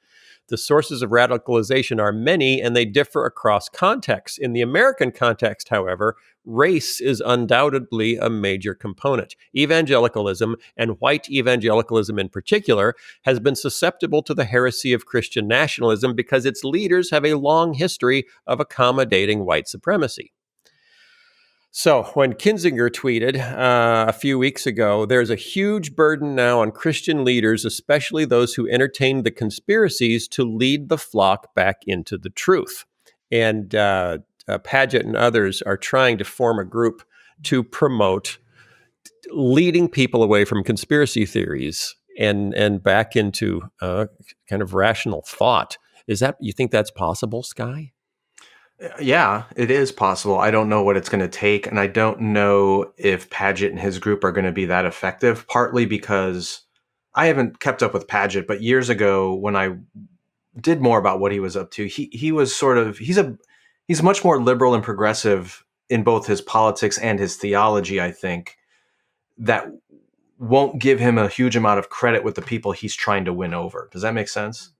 The sources of radicalization are many, and they differ across contexts. In the American context, however, race is undoubtedly a major component. Evangelicalism, and white evangelicalism in particular, has been susceptible to the heresy of Christian nationalism because its leaders have a long history of accommodating white supremacy. So when Kinzinger tweeted a few weeks ago, there's a huge burden now on Christian leaders, especially those who entertain the conspiracies, to lead the flock back into the truth. And Paget and others are trying to form a group to promote leading people away from conspiracy theories and back into kind of rational thought. You think that's possible, Skye? Yeah, it is possible. I don't know what it's going to take, and I don't know if Padgett and his group are going to be that effective, partly because I haven't kept up with Padgett, but years ago when I did more about what he was up to, he was sort of he's much more liberal and progressive in both his politics and his theology, I think, that won't give him a huge amount of credit with the people he's trying to win over. Does that make sense?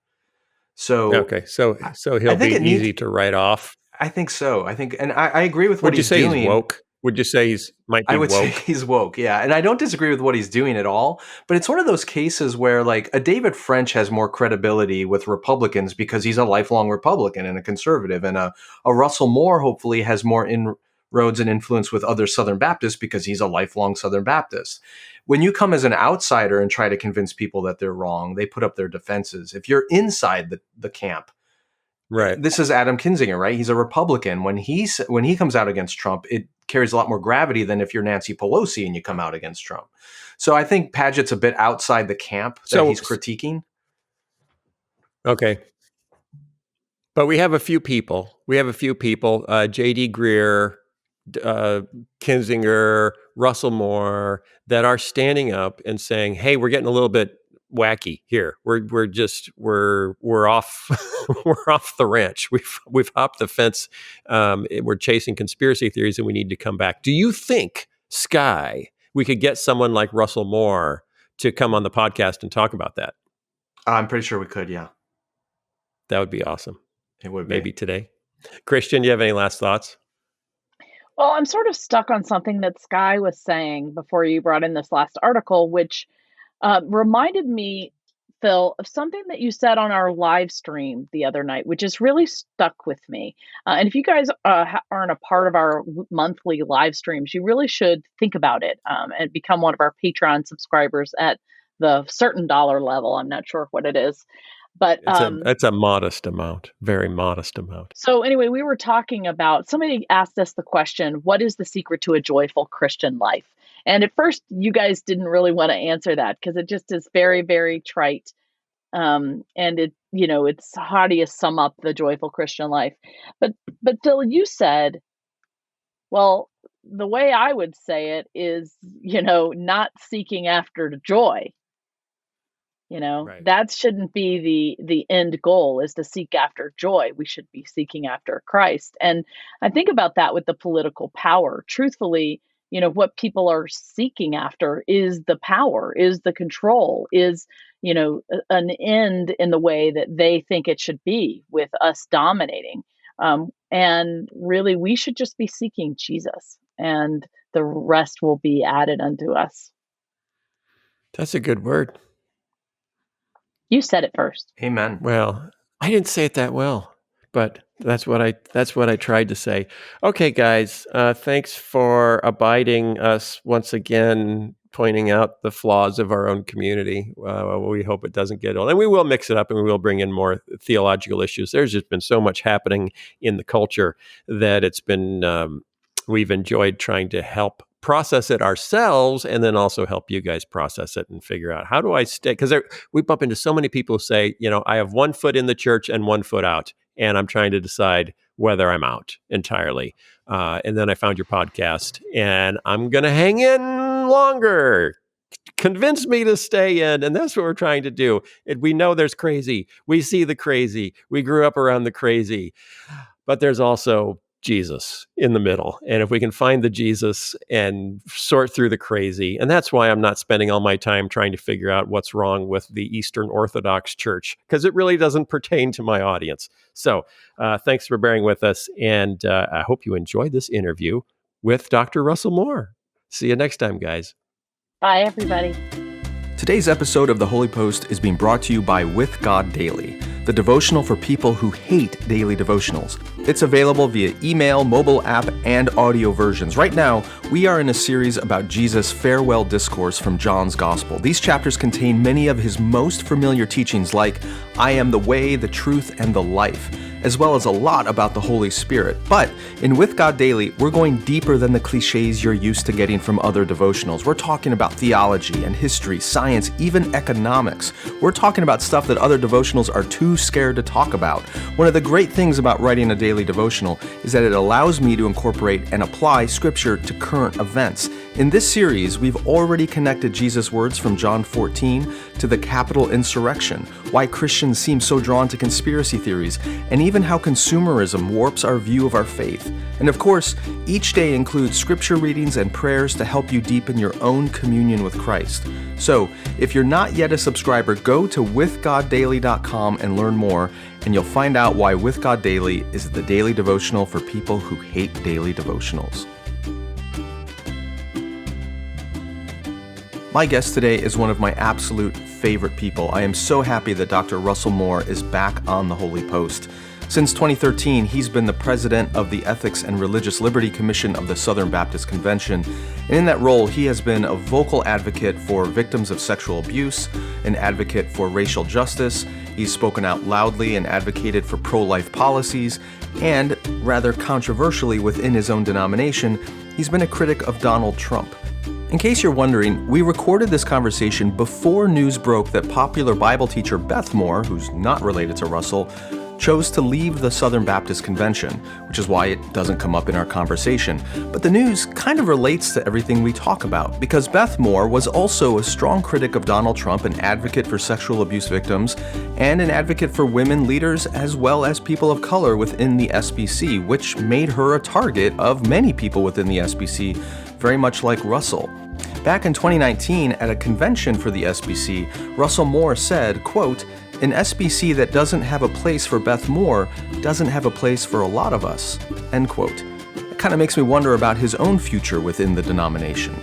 So okay, so he'll be easy to write off. I think so. And I agree with what Would he's you say doing. He's woke? Would you say might be woke? I would say he's woke, yeah. And I don't disagree with what he's doing at all. But it's one of those cases where, like, a David French has more credibility with Republicans because he's a lifelong Republican and a conservative. And a Russell Moore, hopefully, has more inroads and influence with other Southern Baptists because he's a lifelong Southern Baptist. When you come as an outsider and try to convince people that they're wrong, they put up their defenses. If you're inside the camp, right. This is Adam Kinzinger, right? He's a Republican. When he comes out against Trump, it carries a lot more gravity than if you're Nancy Pelosi and you come out against Trump. So I think Padgett's a bit outside the camp that he's critiquing. Okay. But we have a few people. J.D. Greer, Kinzinger, Russell Moore, that are standing up and saying, "Hey, we're getting a little bit wacky here. We're off we're off the ranch. We've hopped the fence. We're chasing conspiracy theories, and we need to come back." Do you think, Skye, we could get someone like Russell Moore to come on the podcast and talk about that? I'm pretty sure we could. Yeah, that would be awesome. It would be. Maybe today. Christian, do you have any last thoughts? Well, I'm sort of stuck on something that Skye was saying before you brought in this last article, which reminded me, Phil, of something that you said on our live stream the other night, which has really stuck with me. And if you guys aren't a part of our monthly live streams, you really should think about it and become one of our Patreon subscribers at the certain dollar level. I'm not sure what it is. But it's a modest amount, very modest amount. So anyway, we were talking about, somebody asked us the question, what is the secret to a joyful Christian life? And at first, you guys didn't really want to answer that because it just is very, very trite. And it's how do you sum up the joyful Christian life? But Phil, you said, well, the way I would say it is, not seeking after joy. Right. That shouldn't be the end goal, is to seek after joy. We should be seeking after Christ. And I think about that with the political power. Truthfully, what people are seeking after is the power, is the control, is, an end in the way that they think it should be, with us dominating. And really, we should just be seeking Jesus, and the rest will be added unto us. That's a good word. You said it first. Amen. Well, I didn't say it that well, but that's what I tried to say. Okay, guys, thanks for abiding us once again, pointing out the flaws of our own community. We hope it doesn't get old, and we will mix it up, and we will bring in more theological issues. There's just been so much happening in the culture that it's been we've enjoyed trying to help process it ourselves, and then also help you guys process it and figure out, how do I stay? Because we bump into so many people who say, I have one foot in the church and one foot out, and I'm trying to decide whether I'm out entirely. And then I found your podcast, and I'm going to hang in longer. Convince me to stay in. And that's what we're trying to do. We know there's crazy. We see the crazy. We grew up around the crazy. But there's also Jesus in the middle. And if we can find the Jesus and sort through the crazy, and that's why I'm not spending all my time trying to figure out what's wrong with the Eastern Orthodox Church, because it really doesn't pertain to my audience. So thanks for bearing with us. And I hope you enjoyed this interview with Dr. Russell Moore. See you next time, guys. Bye, everybody. Today's episode of The Holy Post is being brought to you by With God Daily, the devotional for people who hate daily devotionals. It's available via email, mobile app, and audio versions. Right now, we are in a series about Jesus' farewell discourse from John's Gospel. These chapters contain many of his most familiar teachings, like I am the way, the truth, and the life, as well as a lot about the Holy Spirit. But in With God Daily, we're going deeper than the cliches you're used to getting from other devotionals. We're talking about theology and history, science, even economics. We're talking about stuff that other devotionals are too scared to talk about. One of the great things about writing a daily devotional is that it allows me to incorporate and apply scripture to current events. In this series, we've already connected Jesus' words from John 14 to the Capitol insurrection, why Christians seem so drawn to conspiracy theories, and even how consumerism warps our view of our faith. And of course, each day includes scripture readings and prayers to help you deepen your own communion with Christ. So, if you're not yet a subscriber, go to withgoddaily.com and learn more, and you'll find out why With God Daily is the daily devotional for people who hate daily devotionals. My guest today is one of my absolute favorite people. I am so happy that Dr. Russell Moore is back on the Holy Post. Since 2013, he's been the president of the Ethics and Religious Liberty Commission of the Southern Baptist Convention. And in that role, he has been a vocal advocate for victims of sexual abuse, an advocate for racial justice. He's spoken out loudly and advocated for pro-life policies, and rather controversially within his own denomination, he's been a critic of Donald Trump. In case you're wondering, we recorded this conversation before news broke that popular Bible teacher Beth Moore, who's not related to Russell, chose to leave the Southern Baptist Convention, which is why it doesn't come up in our conversation. But the news kind of relates to everything we talk about, because Beth Moore was also a strong critic of Donald Trump, an advocate for sexual abuse victims, and an advocate for women leaders as well as people of color within the SBC, which made her a target of many people within the SBC, very much like Russell. Back in 2019, at a convention for the SBC, Russell Moore said, quote, "An SBC that doesn't have a place for Beth Moore doesn't have a place for a lot of us," end quote. It kind of makes me wonder about his own future within the denomination.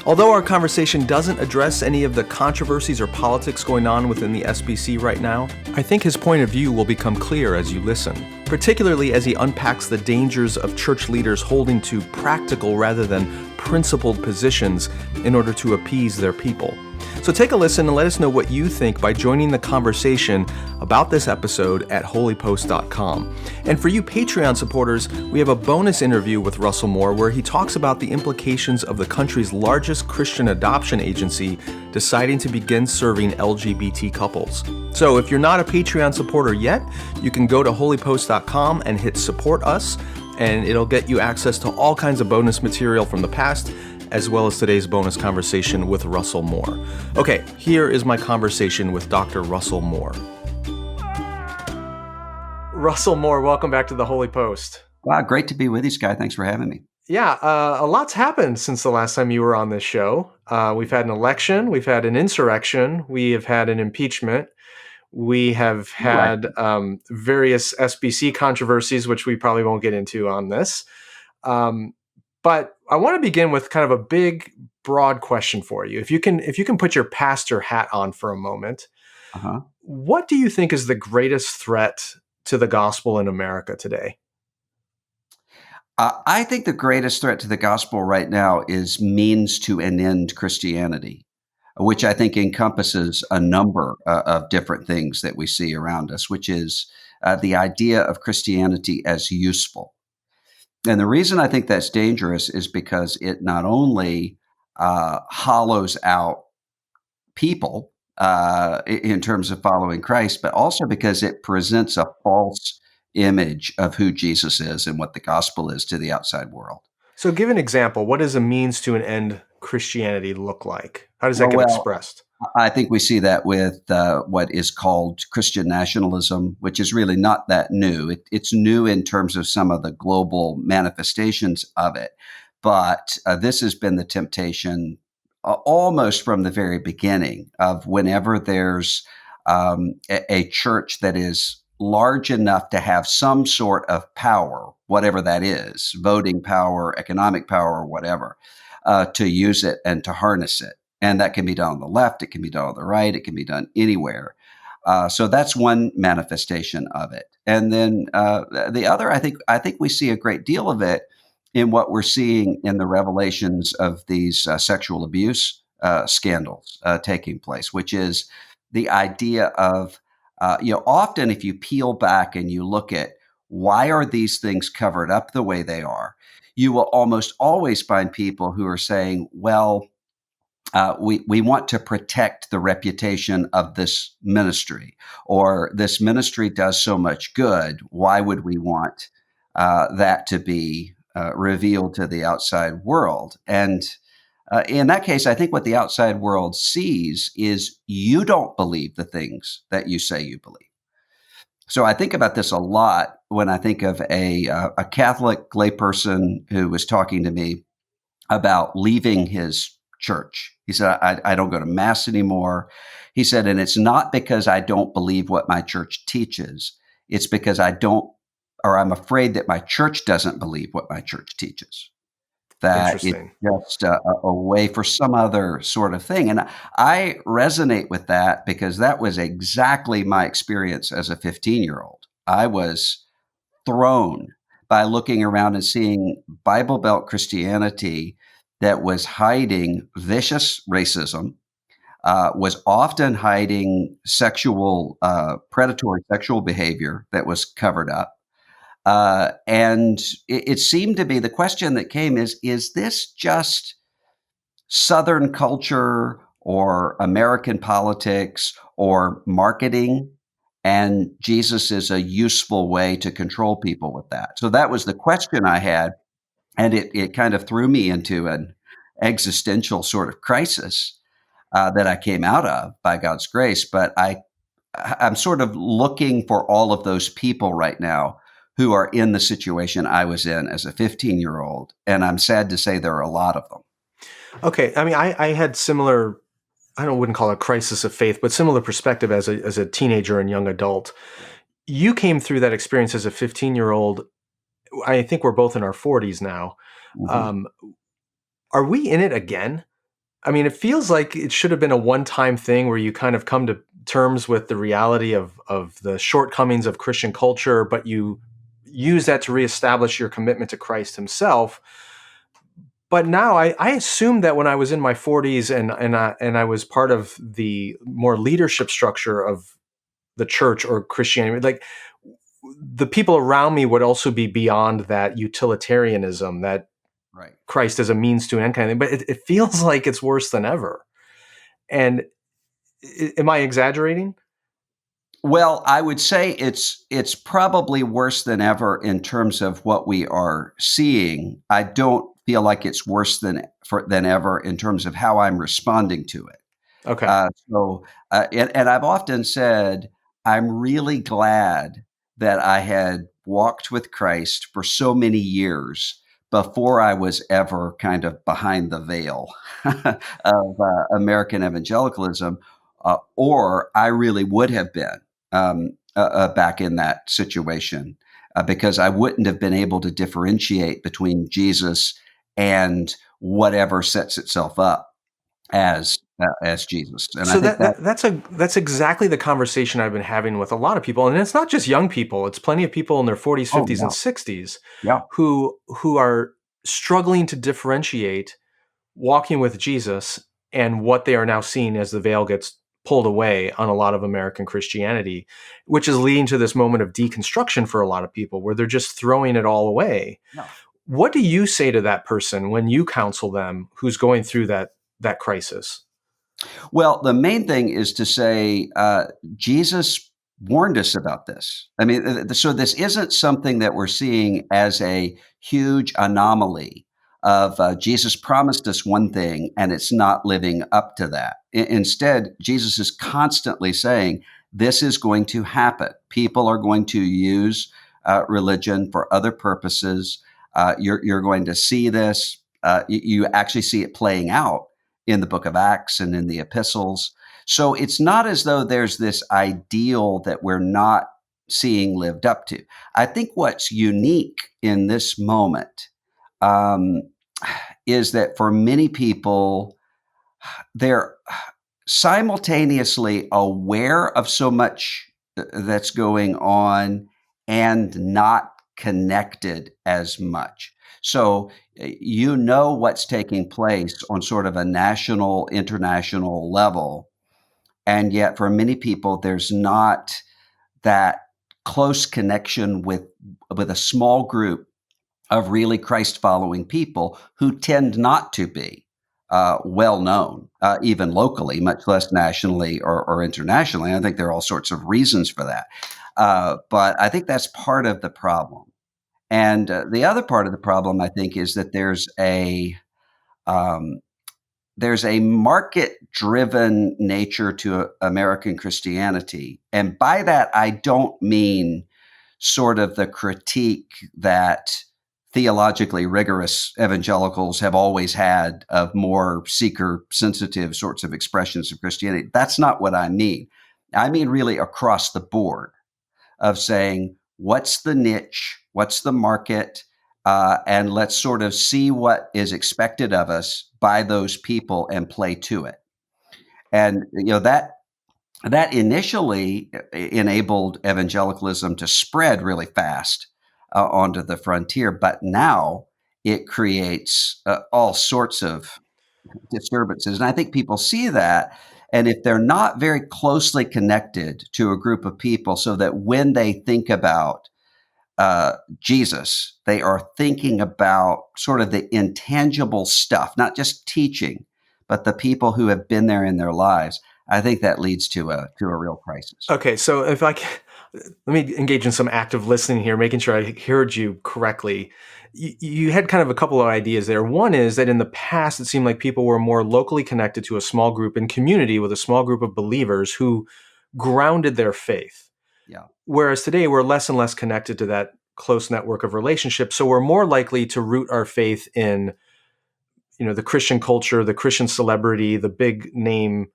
Although our conversation doesn't address any of the controversies or politics going on within the SBC right now, I think his point of view will become clear as you listen, particularly as he unpacks the dangers of church leaders holding to practical rather than principled positions in order to appease their people. So take a listen and let us know what you think by joining the conversation about this episode at holypost.com. And for you Patreon supporters, we have a bonus interview with Russell Moore where he talks about the implications of the country's largest Christian adoption agency deciding to begin serving LGBT couples. So if you're not a Patreon supporter yet, you can go to holypost.com and hit support us, and it'll get you access to all kinds of bonus material from the past, as well as today's bonus conversation with Russell Moore. Okay, here is my conversation with Dr. Russell Moore. Russell Moore, welcome back to the Holy Post. Wow, great to be with you, Skye. Thanks for having me. Yeah, a lot's happened since the last time you were on this show. We've had an election, we've had an insurrection, we have had an impeachment, we have Right. had various SBC controversies, which we probably won't get into on this. But I want to begin with kind of a big, broad question for you. If you can put your pastor hat on for a moment, Uh-huh. what do you think is the greatest threat to the gospel in America today? I think the greatest threat to the gospel right now is means to an end Christianity, which I think encompasses a number of different things that we see around us, which is the idea of Christianity as useful. And the reason I think that's dangerous is because it not only hollows out people in terms of following Christ, but also because it presents a false image of who Jesus is and what the gospel is to the outside world. So give an example. What does a means to an end Christianity look like? How does that get Well, expressed? I think we see that with what is called Christian nationalism, which is really not that new. It's new in terms of some of the global manifestations of it. But this has been the temptation almost from the very beginning of whenever there's a church that is large enough to have some sort of power, whatever that is, voting power, economic power, or whatever, to use it and to harness it. And that can be done on the left, it can be done on the right, it can be done anywhere. So that's one manifestation of it. And then the other, I think we see a great deal of it in what we're seeing in the revelations of these sexual abuse scandals taking place, which is the idea of, often if you peel back and you look at why are these things covered up the way they are, you will almost always find people who are saying, well, we want to protect the reputation of this ministry, or this ministry does so much good. Why would we want that to be revealed to the outside world? And in that case, I think what the outside world sees is you don't believe the things that you say you believe. So I think about this a lot when I think of a Catholic layperson who was talking to me about leaving his church. He said, I don't go to mass anymore. He said, and it's not because I don't believe what my church teaches. It's because I'm afraid that my church doesn't believe what my church teaches. That it's Interesting. just a way for some other sort of thing. And I resonate with that because that was exactly my experience as a 15-year-old. I was thrown by looking around and seeing Bible Belt Christianity that was hiding vicious racism, was often hiding predatory sexual behavior that was covered up. And it seemed to be the question that came is this just Southern culture or American politics or marketing? And Jesus is a useful way to control people with that. So that was the question I had. And it kind of threw me into an existential sort of crisis that I came out of by God's grace. But I'm sort of looking for all of those people right now who are in the situation I was in as a 15-year-old. And I'm sad to say there are a lot of them. Okay. I mean, I had similar, wouldn't call it a crisis of faith, but similar perspective as a teenager and young adult. You came through that experience as a 15-year-old. I think we're both in our 40s now. Mhm. Are we in it again? I mean, it feels like it should have been a one-time thing where you kind of come to terms with the reality of the shortcomings of Christian culture, but you use that to reestablish your commitment to Christ himself. But now I assumed that when I was in my 40s and I was part of the more leadership structure of the church or Christianity, like the people around me would also be beyond that utilitarianism, that Right. Christ as a means to an end kind of thing. But it feels like it's worse than ever. And am I exaggerating? Well, I would say it's probably worse than ever in terms of what we are seeing. I don't feel like it's worse than ever in terms of how I'm responding to it. Okay. And I've often said I'm really glad that I had walked with Christ for so many years before I was ever kind of behind the veil of American evangelicalism, or I really would have been back in that situation because I wouldn't have been able to differentiate between Jesus and whatever sets itself up as Jesus. And I So think that that's exactly the conversation I've been having with a lot of people, and it's not just young people. It's plenty of people in their 40s, oh 50s, yeah, and 60s yeah. who are struggling to differentiate walking with Jesus and what they are now seeing as the veil gets pulled away on a lot of American Christianity, which is leading to this moment of deconstruction for a lot of people where they're just throwing it all away. Yeah. What do you say to that person when you counsel them who's going through that crisis? Well, the main thing is to say Jesus warned us about this. I mean, so this isn't something that we're seeing as a huge anomaly of Jesus promised us one thing and it's not living up to that. Instead, Jesus is constantly saying this is going to happen. People are going to use religion for other purposes. You're going to see this. You actually see it playing out in the book of Acts and in the epistles. So it's not as though there's this ideal that we're not seeing lived up to. I think what's unique in this moment um, is that for many people, they're simultaneously aware of so much that's going on and not connected as much. So you know what's taking place on sort of a national, international level. And yet for many people, there's not that close connection with a small group of really Christ following people who tend not to be well known, even locally, much less nationally or internationally. I think there are all sorts of reasons for that. But I think that's part of the problem. And the other part of the problem, I think, is that um, there's a market-driven nature to American Christianity, and by that I don't mean sort of the critique that theologically rigorous evangelicals have always had of more seeker-sensitive sorts of expressions of Christianity. That's not what I mean. I mean really across the board of saying, what's the niche? What's the market? And let's sort of see what is expected of us by those people and play to it. And that initially enabled evangelicalism to spread really fast onto the frontier, but now it creates all sorts of disturbances. And I think people see that. And if they're not very closely connected to a group of people, so that when they think about Jesus, they are thinking about sort of the intangible stuff, not just teaching, but the people who have been there in their lives. I think that leads to a real crisis. Okay, so if I can, let me engage in some active listening here, making sure I heard you correctly. You had kind of a couple of ideas there. One is that in the past, it seemed like people were more locally connected to a small group in community with a small group of believers who grounded their faith. Yeah. Whereas today, we're less and less connected to that close network of relationships. So we're more likely to root our faith in, the Christian culture, the Christian celebrity, the big name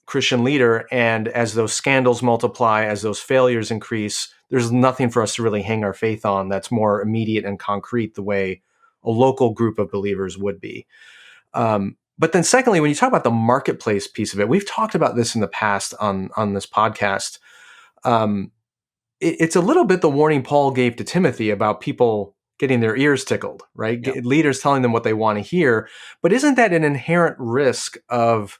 Christian leader. And as those scandals multiply, as those failures increase, there's nothing for us to really hang our faith on that's more immediate and concrete the way a local group of believers would be. But then secondly, when you talk about the marketplace piece of it, we've talked about this in the past on this podcast. It's a little bit the warning Paul gave to Timothy about people getting their ears tickled, right? Yeah. Leaders telling them what they want to hear. But isn't that an inherent risk of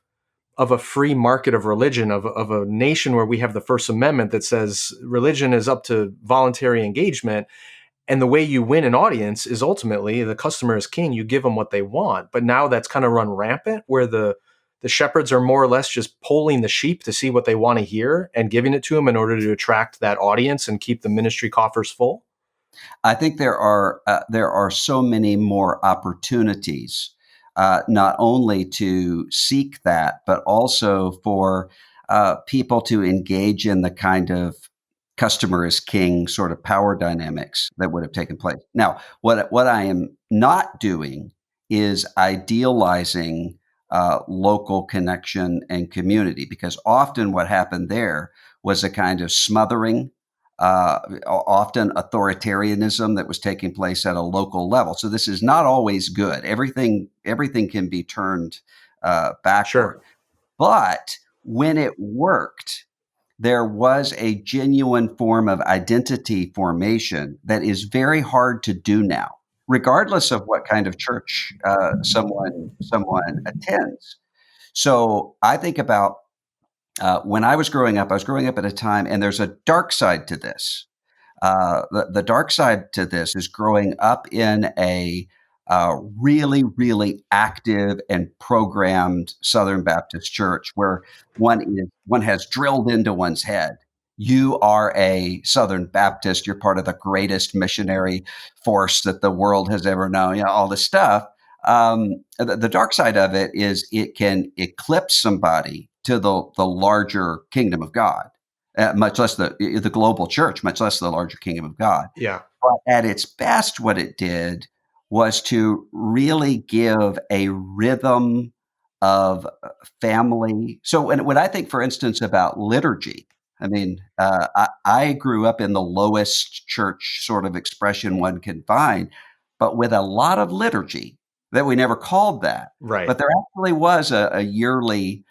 a free market of religion, of a nation where we have the First Amendment that says religion is up to voluntary engagement, and the way you win an audience is ultimately the customer is king. You give them what they want. But now that's kind of run rampant, where the shepherds are more or less just polling the sheep to see what they want to hear and giving it to them in order to attract that audience and keep the ministry coffers full. I think there are so many more opportunities, not only to seek that, but also for people to engage in the kind of customer is king sort of power dynamics that would have taken place. Now, what I am not doing is idealizing local connection and community, because often what happened there was a kind of smothering, often authoritarianism that was taking place at a local level. So this is not always good. Everything can be turned backward. Sure. But when it worked, there was a genuine form of identity formation that is very hard to do now, regardless of what kind of church someone attends. So I think about when I was growing up at a time, and there's a dark side to this. The dark side to this is growing up in a really, really active and programmed Southern Baptist church where one has drilled into one's head. You are a Southern Baptist. You're part of the greatest missionary force that the world has ever known. All this stuff. The dark side of it is it can eclipse somebody to the larger kingdom of God. Much less the global church, much less the larger kingdom of God. Yeah. But at its best, what it did was to really give a rhythm of family. So when I think, for instance, about liturgy, I mean, I grew up in the lowest church sort of expression one can find, but with a lot of liturgy that we never called that. Right. But there actually was a yearly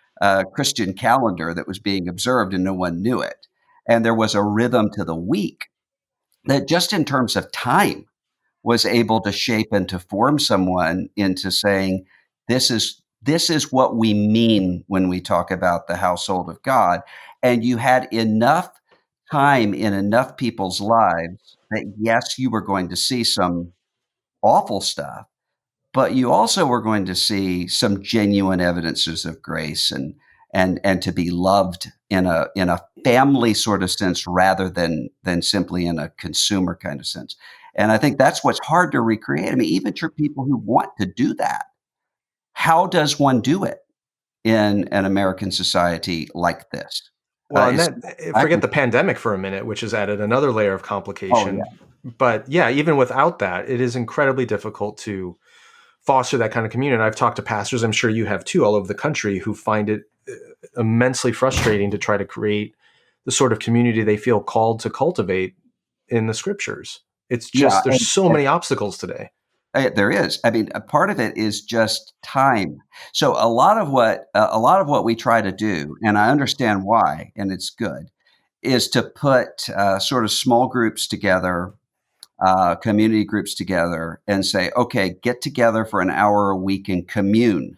Christian calendar that was being observed and no one knew it. And there was a rhythm to the week that just in terms of time was able to shape and to form someone into saying, this is what we mean when we talk about the household of God. And you had enough time in enough people's lives that yes, you were going to see some awful stuff, but you also were going to see some genuine evidences of grace and to be loved in a family sort of sense rather than simply in a consumer kind of sense. And I think that's what's hard to recreate. I mean, even for people who want to do that, how does one do it in an American society like this? Well, and forget the pandemic for a minute, which has added another layer of complication. Oh, yeah. But yeah, even without that, it is incredibly difficult to foster that kind of community. And I've talked to pastors, I'm sure you have too, all over the country, who find it immensely frustrating to try to create the sort of community they feel called to cultivate in the scriptures. It's just, there's so many obstacles today. There is. I mean, a part of it is just time. So a lot of what we try to do, and I understand why, and it's good, is to put sort of small groups together, community groups together, and say, okay, get together for an hour a week and commune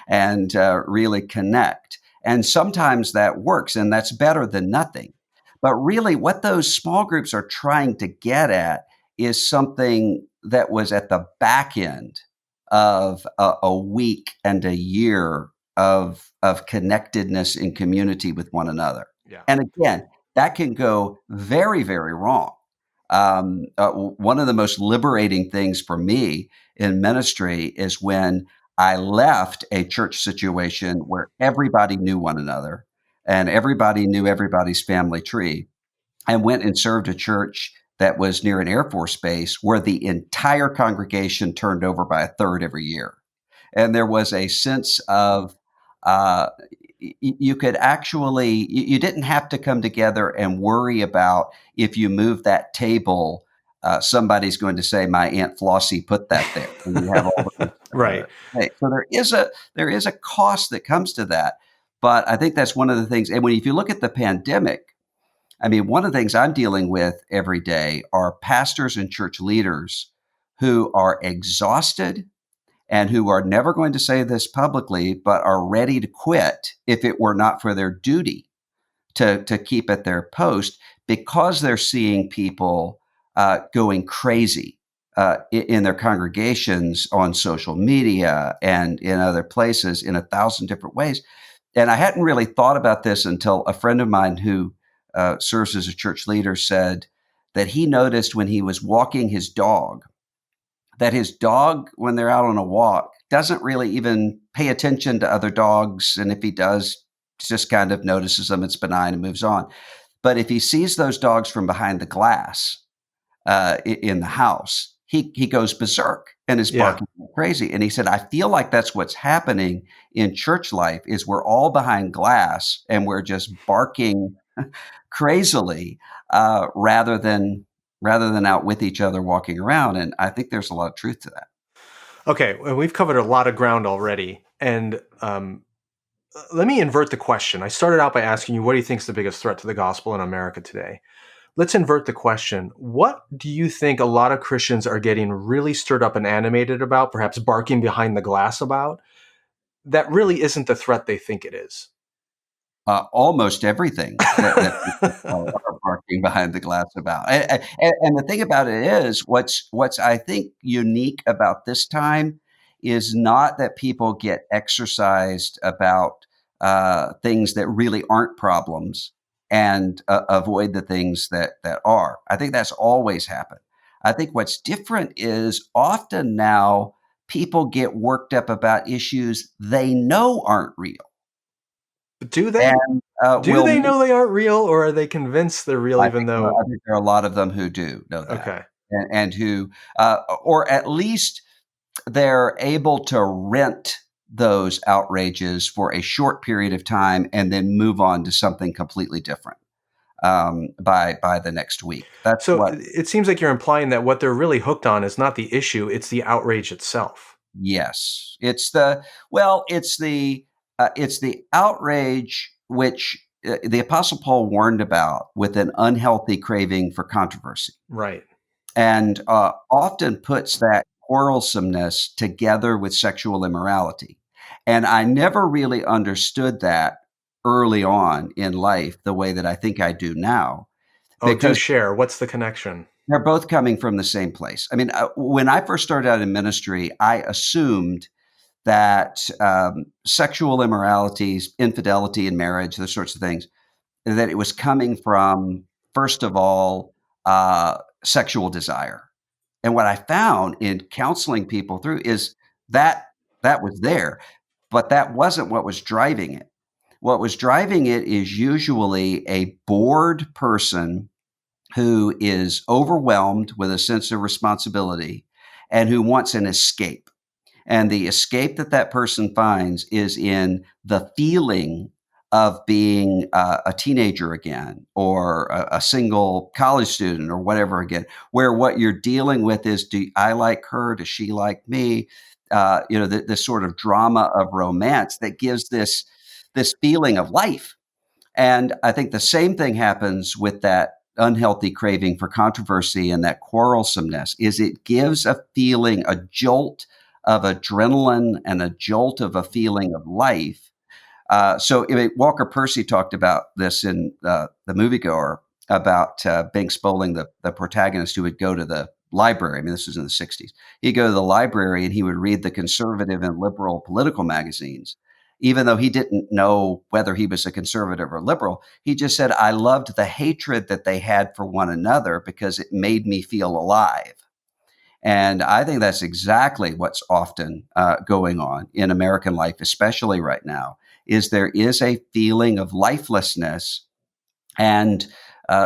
and really connect. And sometimes that works, and that's better than nothing. But really, what those small groups are trying to get at is something that was at the back end of a week and a year of connectedness in community with one another. Yeah. And again, that can go very, very wrong. One of the most liberating things for me in ministry is when I left a church situation where everybody knew one another and everybody knew everybody's family tree, and went and served a church that was near an Air Force base where the entire congregation turned over by a third every year. And there was a sense of you could actually, you didn't have to come together and worry about if you move that table, somebody's going to say, my Aunt Flossie put that there. And you have all the, right. So there is a cost that comes to that. But I think that's one of the things. And if you look at the pandemic, I mean, one of the things I'm dealing with every day are pastors and church leaders who are exhausted and who are never going to say this publicly, but are ready to quit if it were not for their duty to keep at their post, because they're seeing people going crazy in their congregations on social media and in other places in 1,000 different ways. And I hadn't really thought about this until a friend of mine who serves as a church leader said that he noticed when he was walking his dog, that his dog, when they're out on a walk, doesn't really even pay attention to other dogs. And if he does, just kind of notices them, it's benign and moves on. But if he sees those dogs from behind the glass in the house, he goes berserk and is barking like crazy. And he said, I feel like that's what's happening in church life is we're all behind glass and we're just barking crazily rather than out with each other walking around. And I think there's a lot of truth to that. Okay, well, we've covered a lot of ground already. And let me invert the question. I started out by asking you, what do you think is the biggest threat to the gospel in America today? Let's invert the question. What do you think a lot of Christians are getting really stirred up and animated about, perhaps barking behind the glass about, that really isn't the threat they think it is? Almost everything that people are barking behind the glass about. And the thing about it is, what's I think unique about this time is not that people get exercised about things that really aren't problems and avoid the things that are. I think that's always happened. I think what's different is often now people get worked up about issues they know aren't real. Do they? And, do they know they aren't real, or are they convinced they're real, I even think, though? I think there are a lot of them who do know that. Okay. And who, or at least they're able to rent those outrages for a short period of time and then move on to something completely different by the next week. That's So what. it seems like you're implying that what they're really hooked on is not the issue; it's the outrage itself. Yes, it's the outrage which the Apostle Paul warned about with an unhealthy craving for controversy. Right. And often puts that quarrelsomeness together with sexual immorality. And I never really understood that early on in life the way that I think I do now. Oh, do Because share. What's the connection? they're both coming from the same place. I mean, when I first started out in ministry, I assumed that sexual immoralities, infidelity in marriage, those sorts of things, that it was coming from, first of all, sexual desire. And what I found in counseling people through is that was there, but that wasn't what was driving it. What was driving it is usually a bored person who is overwhelmed with a sense of responsibility and who wants an escape. And the escape that person finds is in the feeling of being a teenager again, or a single college student, or whatever again, where what you're dealing with is, do I like her? Does she like me? This sort of drama of romance that gives this feeling of life. And I think the same thing happens with that unhealthy craving for controversy and that quarrelsomeness, is it gives a feeling, a jolt of adrenaline and a jolt of a feeling of life. So Walker Percy talked about this in The Moviegoer, about Binks Bowling, the protagonist, who would go to the library. I mean, this was in the 60s. He'd go to the library and he would read the conservative and liberal political magazines. Even though he didn't know whether he was a conservative or liberal, he just said, I loved the hatred that they had for one another because it made me feel alive. And I think that's exactly what's often going on in American life, especially right now, is there is a feeling of lifelessness and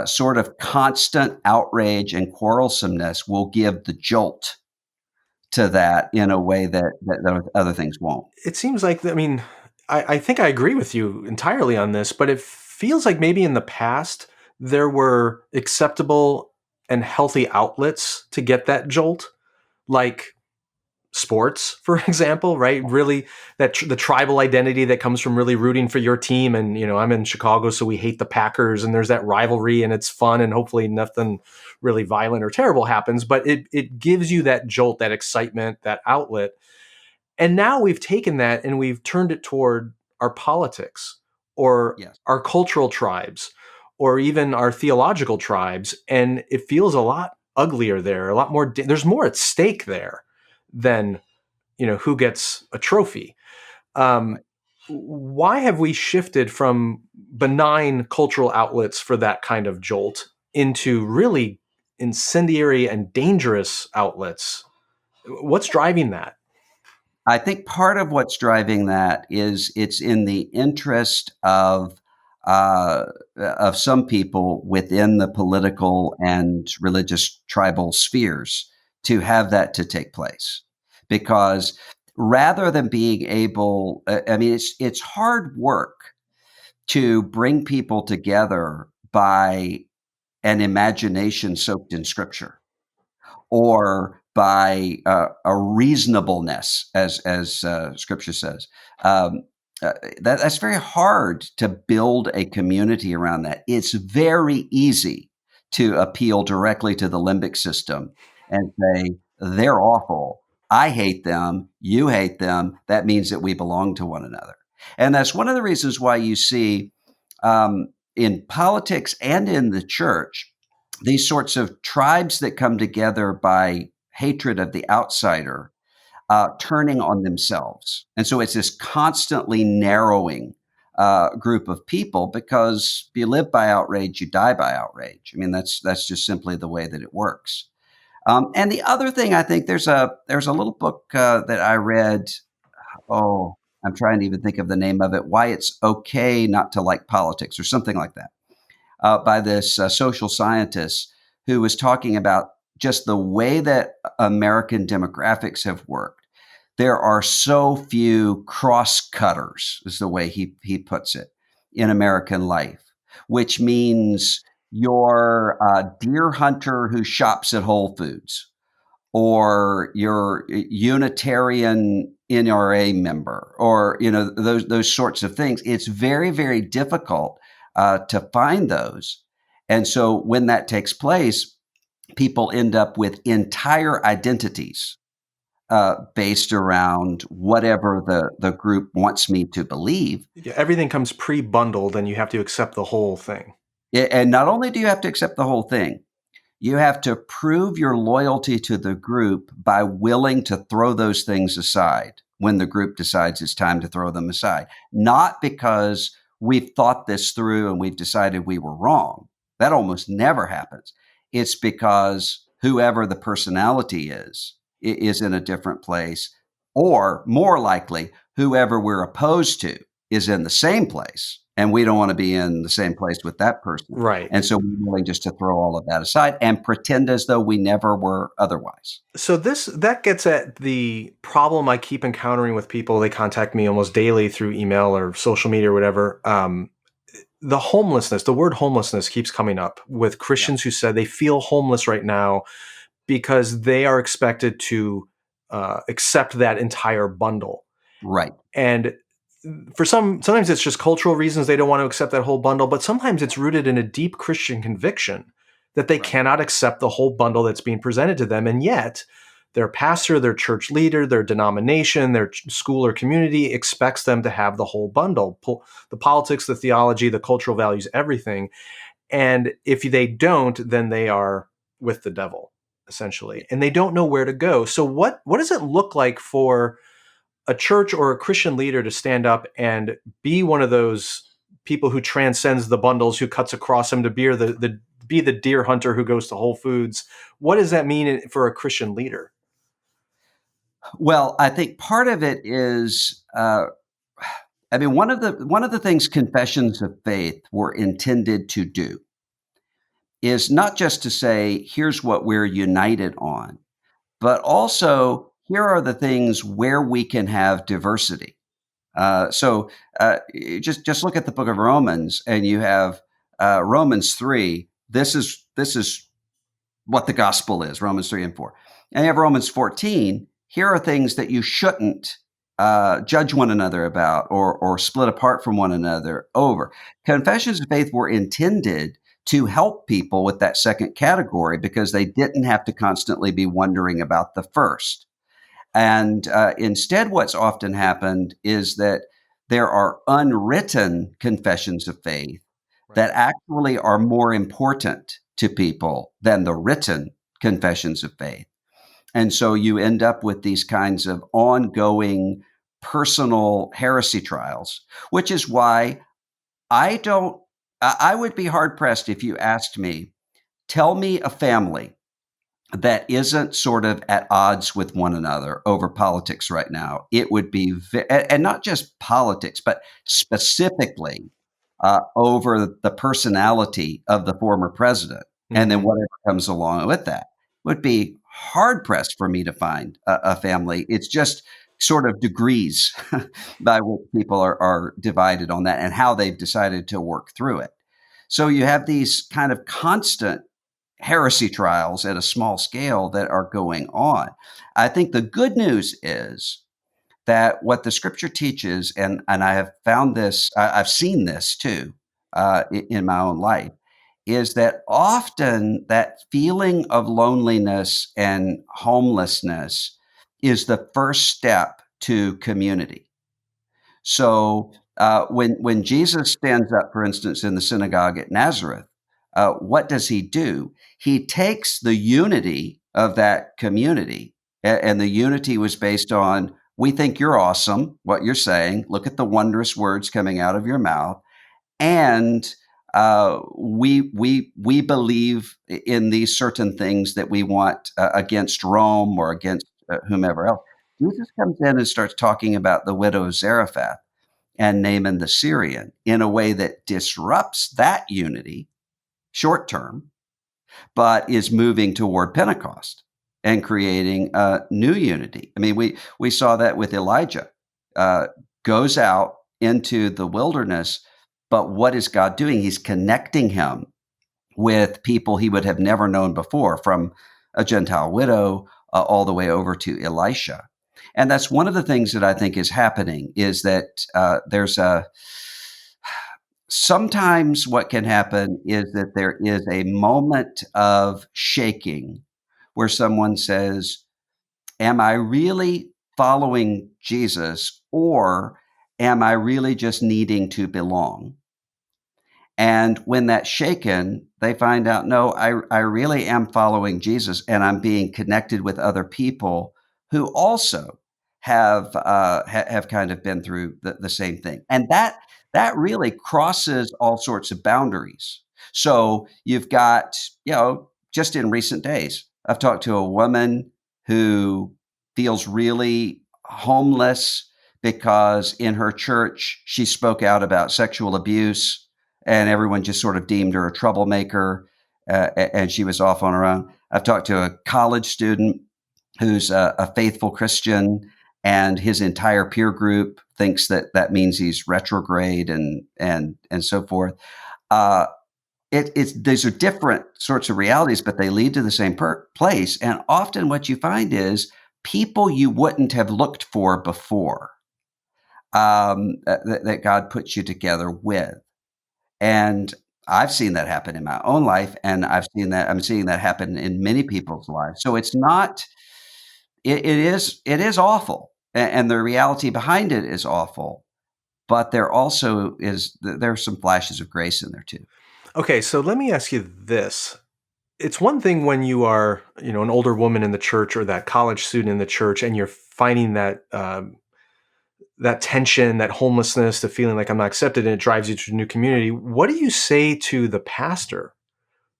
sort of constant outrage and quarrelsomeness will give the jolt to that in a way that other things won't. It seems like, I mean, I think I agree with you entirely on this, but it feels like maybe in the past there were acceptable and healthy outlets to get that jolt, like sports, for example, right? Really, that the tribal identity that comes from really rooting for your team. And, I'm in Chicago, so we hate the Packers, and there's that rivalry, and it's fun, and hopefully nothing really violent or terrible happens, but it gives you that jolt, that excitement, that outlet. And now we've taken that and we've turned it toward our politics, or Yes. our cultural tribes, or even our theological tribes. And it feels a lot uglier there, a lot more, there's more at stake there than, who gets a trophy. Why have we shifted from benign cultural outlets for that kind of jolt into really incendiary and dangerous outlets? What's driving that? I think part of what's driving that is it's in the interest of of some people within the political and religious tribal spheres to have that to take place. Because rather than being able, I mean, it's hard work to bring people together by an imagination soaked in scripture, or by a reasonableness, as scripture says. That's very hard to build a community around that. It's very easy to appeal directly to the limbic system and say, they're awful. I hate them. You hate them. That means that we belong to one another. And that's one of the reasons why you see in politics and in the church, these sorts of tribes that come together by hatred of the outsider turning on themselves. And so it's this constantly narrowing group of people, because if you live by outrage, you die by outrage. I mean, that's just simply the way that it works. And the other thing, I think there's a little book that I read. Oh, I'm trying to even think of the name of it. Why It's Okay Not to Like Politics, or something like that, by this social scientist who was talking about just the way that American demographics have worked. There are so few cross-cutters, is the way he puts it, in American life, which means you're a deer hunter who shops at Whole Foods, or you're a Unitarian NRA member, or those sorts of things. It's very, very difficult to find those. And so when that takes place, people end up with entire identities based around whatever the group wants me to believe. Yeah, everything comes pre-bundled, and you have to accept the whole thing. And not only do you have to accept the whole thing, you have to prove your loyalty to the group by willing to throw those things aside when the group decides it's time to throw them aside. Not because we've thought this through and we've decided we were wrong. That almost never happens. It's because whoever the personality is in a different place, or more likely, whoever we're opposed to is in the same place, and we don't want to be in the same place with that person. Right. And so we're willing just to throw all of that aside and pretend as though we never were otherwise. So that gets at the problem I keep encountering with people. They contact me almost daily through email or social media or whatever. The homelessness, the word homelessness keeps coming up with Christians who said they feel homeless right now because they are expected to accept that entire bundle. Right. And for sometimes it's just cultural reasons they don't want to accept that whole bundle, but sometimes it's rooted in a deep Christian conviction that they cannot accept the whole bundle that's being presented to them. And yet their pastor, their church leader, their denomination, their school or community expects them to have the whole bundle, the politics, the theology, the cultural values, everything. And if they don't, then they are with the devil, essentially, and they don't know where to go. So what does it look like for a church or a Christian leader to stand up and be one of those people who transcends the bundles, who cuts across them, to be the deer hunter who goes to Whole Foods? What does that mean for a Christian leader? Well, I think part of it is, one of the things confessions of faith were intended to do is not just to say, here's what we're united on, but also here are the things where we can have diversity. So just look at the book of Romans, and you have Romans 3. This is what the gospel is, Romans 3 and 4. And you have Romans 14. Here are things that you shouldn't judge one another about, or split apart from one another over. Confessions of faith were intended to help people with that second category, because they didn't have to constantly be wondering about the first. And instead, what's often happened is that there are unwritten confessions of faith that actually are more important to people than the written confessions of faith. And so you end up with these kinds of ongoing personal heresy trials, which is why I would be hard pressed if you asked me, tell me a family that isn't sort of at odds with one another over politics right now. It would be, and not just politics, but specifically over the personality of the former president, and then whatever comes along with that. Would be hard pressed for me to find a family. It's just sort of degrees by which people are divided on that and how they've decided to work through it. So you have these kind of constant heresy trials at a small scale that are going on. I think the good news is that what the scripture teaches, and I have found this, I've seen this too in my own life, is that often that feeling of loneliness and homelessness is the first step to community. So when Jesus stands up, for instance, in the synagogue at Nazareth, what does he do? He takes the unity of that community, and the unity was based on, we think you're awesome, what you're saying. Look at the wondrous words coming out of your mouth. And we believe in these certain things that we want against Rome or against whomever else. Jesus comes in and starts talking about the widow of Zarephath and Naaman the Syrian in a way that disrupts that unity short term, but is moving toward Pentecost and creating a new unity. I mean, we saw that with Elijah, goes out into the wilderness, but what is God doing? He's connecting him with people he would have never known before, from a Gentile widow all the way over to Elisha. And that's one of the things that I think is happening, is that sometimes what can happen is that there is a moment of shaking where someone says, am I really following Jesus, or am I really just needing to belong? And when that's shaken, they find out, no, I really am following Jesus, and I'm being connected with other people who also have kind of been through the same thing. And that really crosses all sorts of boundaries. So you've got, just in recent days, I've talked to a woman who feels really homeless because in her church, she spoke out about sexual abuse, and everyone just sort of deemed her a troublemaker, and she was off on her own. I've talked to a college student who's a faithful Christian, and his entire peer group thinks that means he's retrograde and so forth. These are different sorts of realities, but they lead to the same place. And often what you find is people you wouldn't have looked for before, that God puts you together with. And I've seen that happen in my own life, and I'm seeing that happen in many people's lives. So it's not, it is awful, and the reality behind it is awful, but there's some flashes of grace in there too. Okay, so let me ask you this. It's one thing when you are, an older woman in the church or that college student in the church, and you're finding that that tension, that homelessness, the feeling like I'm not accepted, and it drives you to a new community. What do you say to the pastor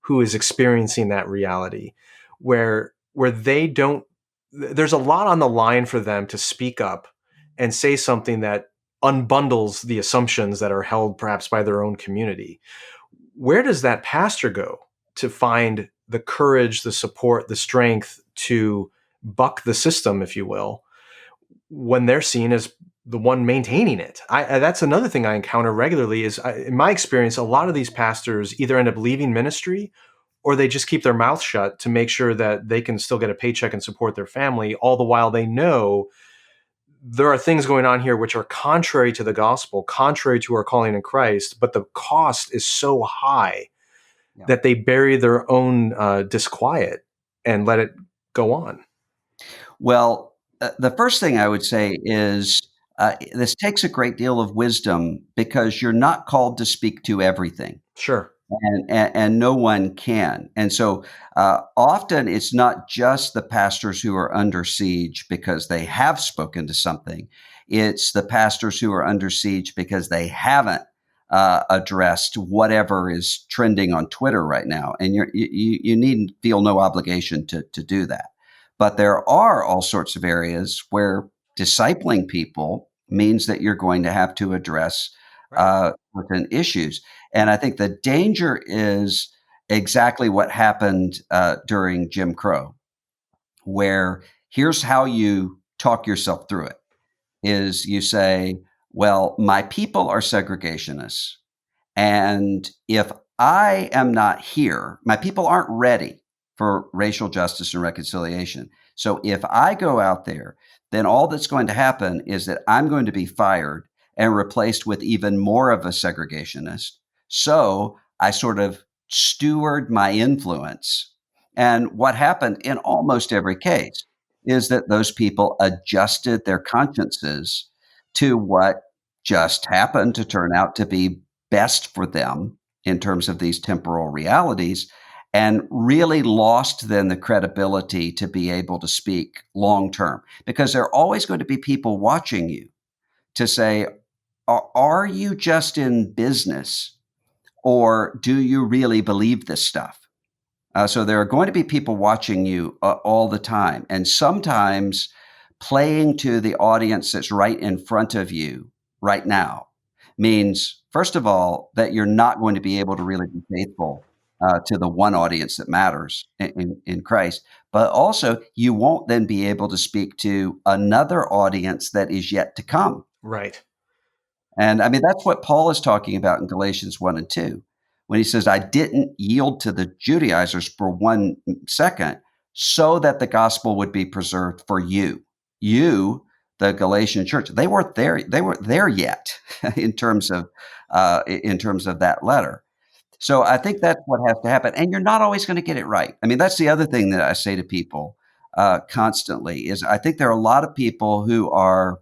who is experiencing that reality, where they don't, there's a lot on the line for them to speak up and say something that unbundles the assumptions that are held perhaps by their own community? Where does that pastor go to find the courage, the support, the strength to buck the system, if you will, when they're seen as the one maintaining it? That's another thing I encounter regularly is, in my experience, a lot of these pastors either end up leaving ministry or they just keep their mouth shut to make sure that they can still get a paycheck and support their family, all the while they know there are things going on here which are contrary to the gospel, contrary to our calling in Christ, but the cost is so high that they bury their own disquiet and let it go on. Well, the first thing I would say is this takes a great deal of wisdom, because you're not called to speak to everything. Sure. And no one can. And so often it's not just the pastors who are under siege because they have spoken to something. It's the pastors who are under siege because they haven't addressed whatever is trending on Twitter right now. And you need feel no obligation to do that. But there are all sorts of areas where discipling people means that you're going to have to address certain issues. And I think the danger is exactly what happened during Jim Crow, where here's how you talk yourself through it, is you say, well, my people are segregationists. And if I am not here, my people aren't ready for racial justice and reconciliation. So if I go out there, then all that's going to happen is that I'm going to be fired and replaced with even more of a segregationist. So I sort of steward my influence. And what happened in almost every case is that those people adjusted their consciences to what just happened to turn out to be best for them in terms of these temporal realities, and really lost then the credibility to be able to speak long term, because there are always going to be people watching you to say, are you just in business, or do you really believe this stuff? So there are going to be people watching you all the time, and sometimes playing to the audience that's right in front of you right now means, first of all, that you're not going to be able to really be faithful to the one audience that matters in Christ, but also you won't then be able to speak to another audience that is yet to come. Right. And I mean, that's what Paul is talking about in Galatians 1 and 2, when he says, I didn't yield to the Judaizers for 1 second so that the gospel would be preserved for you. You, the Galatian church, they weren't there yet in terms of that letter. So I think that's what has to happen. And you're not always going to get it right. I mean, that's the other thing that I say to people constantly is I think there are a lot of people who are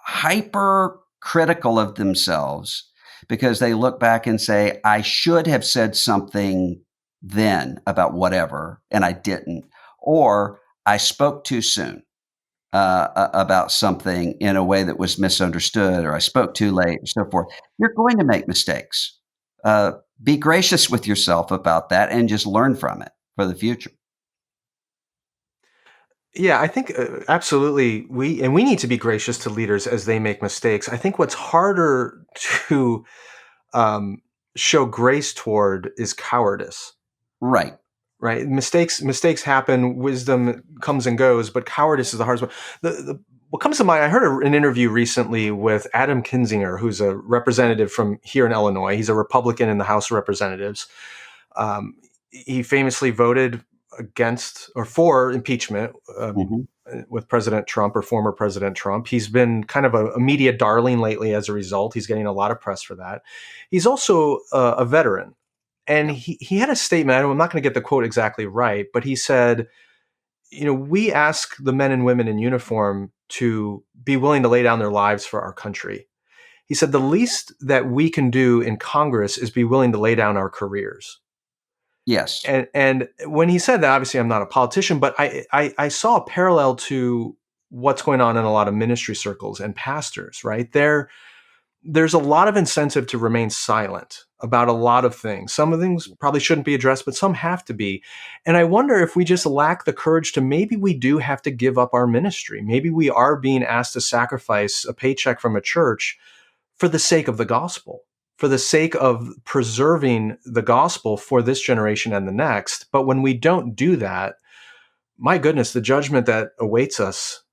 hyper critical of themselves because they look back and say, I should have said something then about whatever, and I didn't. Or I spoke too soon about something in a way that was misunderstood, or I spoke too late, and so forth. You're going to make mistakes. Be gracious with yourself about that and just learn from it for the future. Yeah, I think absolutely we need to be gracious to leaders as they make mistakes. I think what's harder to show grace toward is cowardice. Right. Right. Mistakes happen. Wisdom comes and goes, but cowardice is the hardest one. What comes to mind, I heard an interview recently with Adam Kinzinger, who's a representative from here in Illinois. He's a Republican in the House of Representatives. He famously voted against or for impeachment with President Trump or former President Trump. He's been kind of a media darling lately as a result. He's getting a lot of press for that. He's also a veteran. And he had a statement, I'm not going to get the quote exactly right, but he said, we ask the men and women in uniform to be willing to lay down their lives for our country. He said, the least that we can do in Congress is be willing to lay down our careers. Yes. And when he said that, obviously I'm not a politician, but I saw a parallel to what's going on in a lot of ministry circles and pastors, right? There's a lot of incentive to remain silent about a lot of things. Some of things probably shouldn't be addressed, but some have to be. And I wonder if we just lack the courage to, maybe we do have to give up our ministry. Maybe we are being asked to sacrifice a paycheck from a church for the sake of the gospel, for the sake of preserving the gospel for this generation and the next. But when we don't do that, my goodness, the judgment that awaits us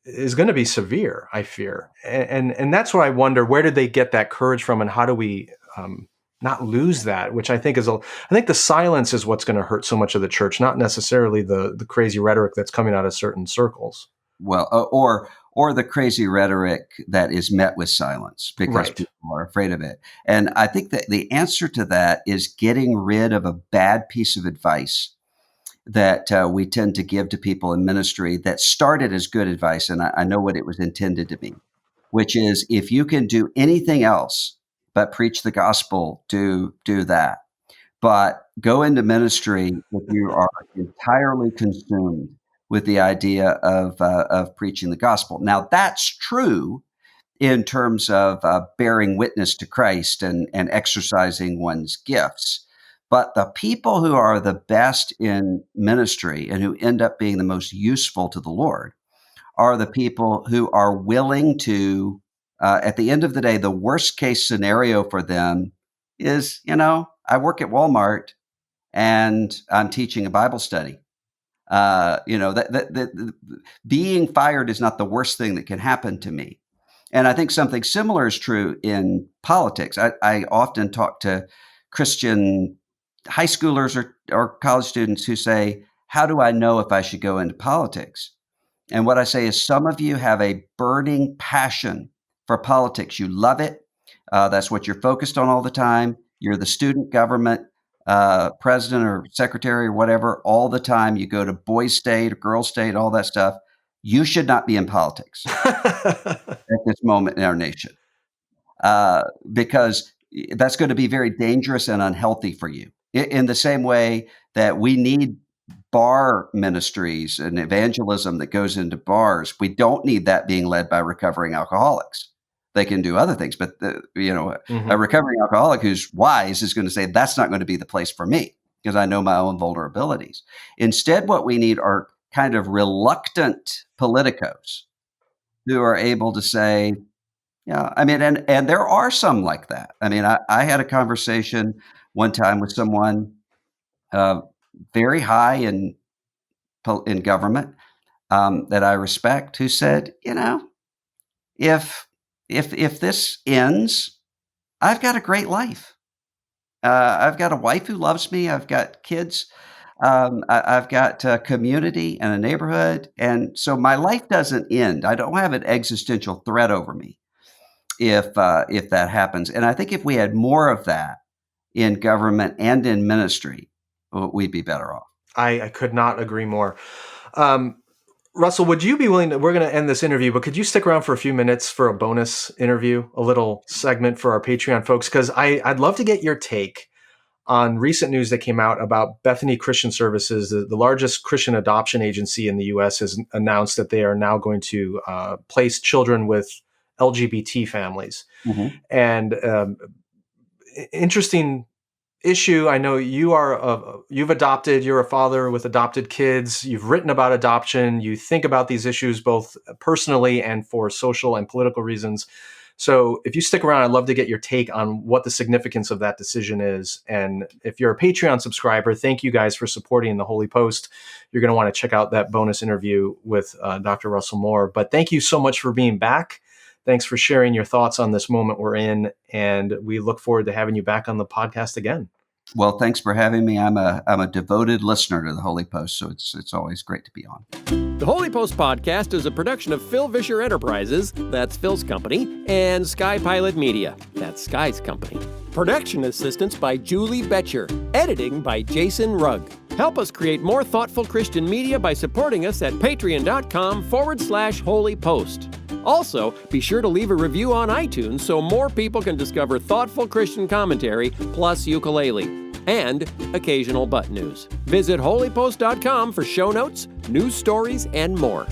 is going to be severe, I fear. And that's where I wonder, where did they get that courage from, and how do we not lose that, which I think I think the silence is what's going to hurt so much of the church, not necessarily the crazy rhetoric that's coming out of certain circles. Well, or the crazy rhetoric that is met with silence because people are afraid of it. And I think that the answer to that is getting rid of a bad piece of advice that we tend to give to people in ministry that started as good advice, and I know what it was intended to be, which is, if you can do anything else but preach the gospel, do that. But go into ministry if you are entirely consumed with the idea of preaching the gospel. Now, that's true in terms of bearing witness to Christ and exercising one's gifts. But the people who are the best in ministry and who end up being the most useful to the Lord are the people who are willing to At the end of the day, the worst case scenario for them is, I work at Walmart and I'm teaching a Bible study. That being fired is not the worst thing that can happen to me. And I think something similar is true in politics. I often talk to Christian high schoolers or college students who say, how do I know if I should go into politics? And what I say is some of you have a burning passion for politics. You love it. That's what you're focused on all the time. You're the student government president or secretary or whatever all the time. You go to boys' state or girls' state, all that stuff. You should not be in politics at this moment in our nation because that's going to be very dangerous and unhealthy for you. In the same way that we need bar ministries and evangelism that goes into bars, we don't need that being led by recovering alcoholics. They can do other things, but a recovering alcoholic who's wise is going to say, that's not going to be the place for me because I know my own vulnerabilities. Instead, what we need are kind of reluctant politicos who are able to say, and there are some like that. I mean, I had a conversation one time with someone very high in government that I respect, who said, if this ends, I've got a great life. I've got a wife who loves me. I've got kids. I've got a community and a neighborhood. And so my life doesn't end. I don't have an existential threat over me if that happens. And I think if we had more of that in government and in ministry, we'd be better off. I could not agree more. Russell, would you be willing to, we're going to end this interview, but could you stick around for a few minutes for a bonus interview, a little segment for our Patreon folks? Because I'd love to get your take on recent news that came out about Bethany Christian Services, the largest Christian adoption agency in the U.S. has announced that they are now going to place children with LGBT families. Mm-hmm. And interesting issue. I know you've adopted, you're a father with adopted kids. You've written about adoption. You think about these issues both personally and for social and political reasons. So if you stick around, I'd love to get your take on what the significance of that decision is. And if you're a Patreon subscriber, thank you guys for supporting the Holy Post. You're going to want to check out that bonus interview with Dr. Russell Moore. But thank you so much for being back. Thanks for sharing your thoughts on this moment we're in, and we look forward to having you back on the podcast again. Well, thanks for having me. I'm a devoted listener to the Holy Post, so it's always great to be on. The Holy Post podcast is a production of Phil Vischer Enterprises, that's Phil's company, and Skye Pilot Media, that's Skye's company. Production assistance by Julie Betcher. Editing by Jason Rugg. Help us create more thoughtful Christian media by supporting us at patreon.com/holypost. Also, be sure to leave a review on iTunes so more people can discover thoughtful Christian commentary plus ukulele and occasional butt news. Visit holypost.com for show notes, news stories, and more.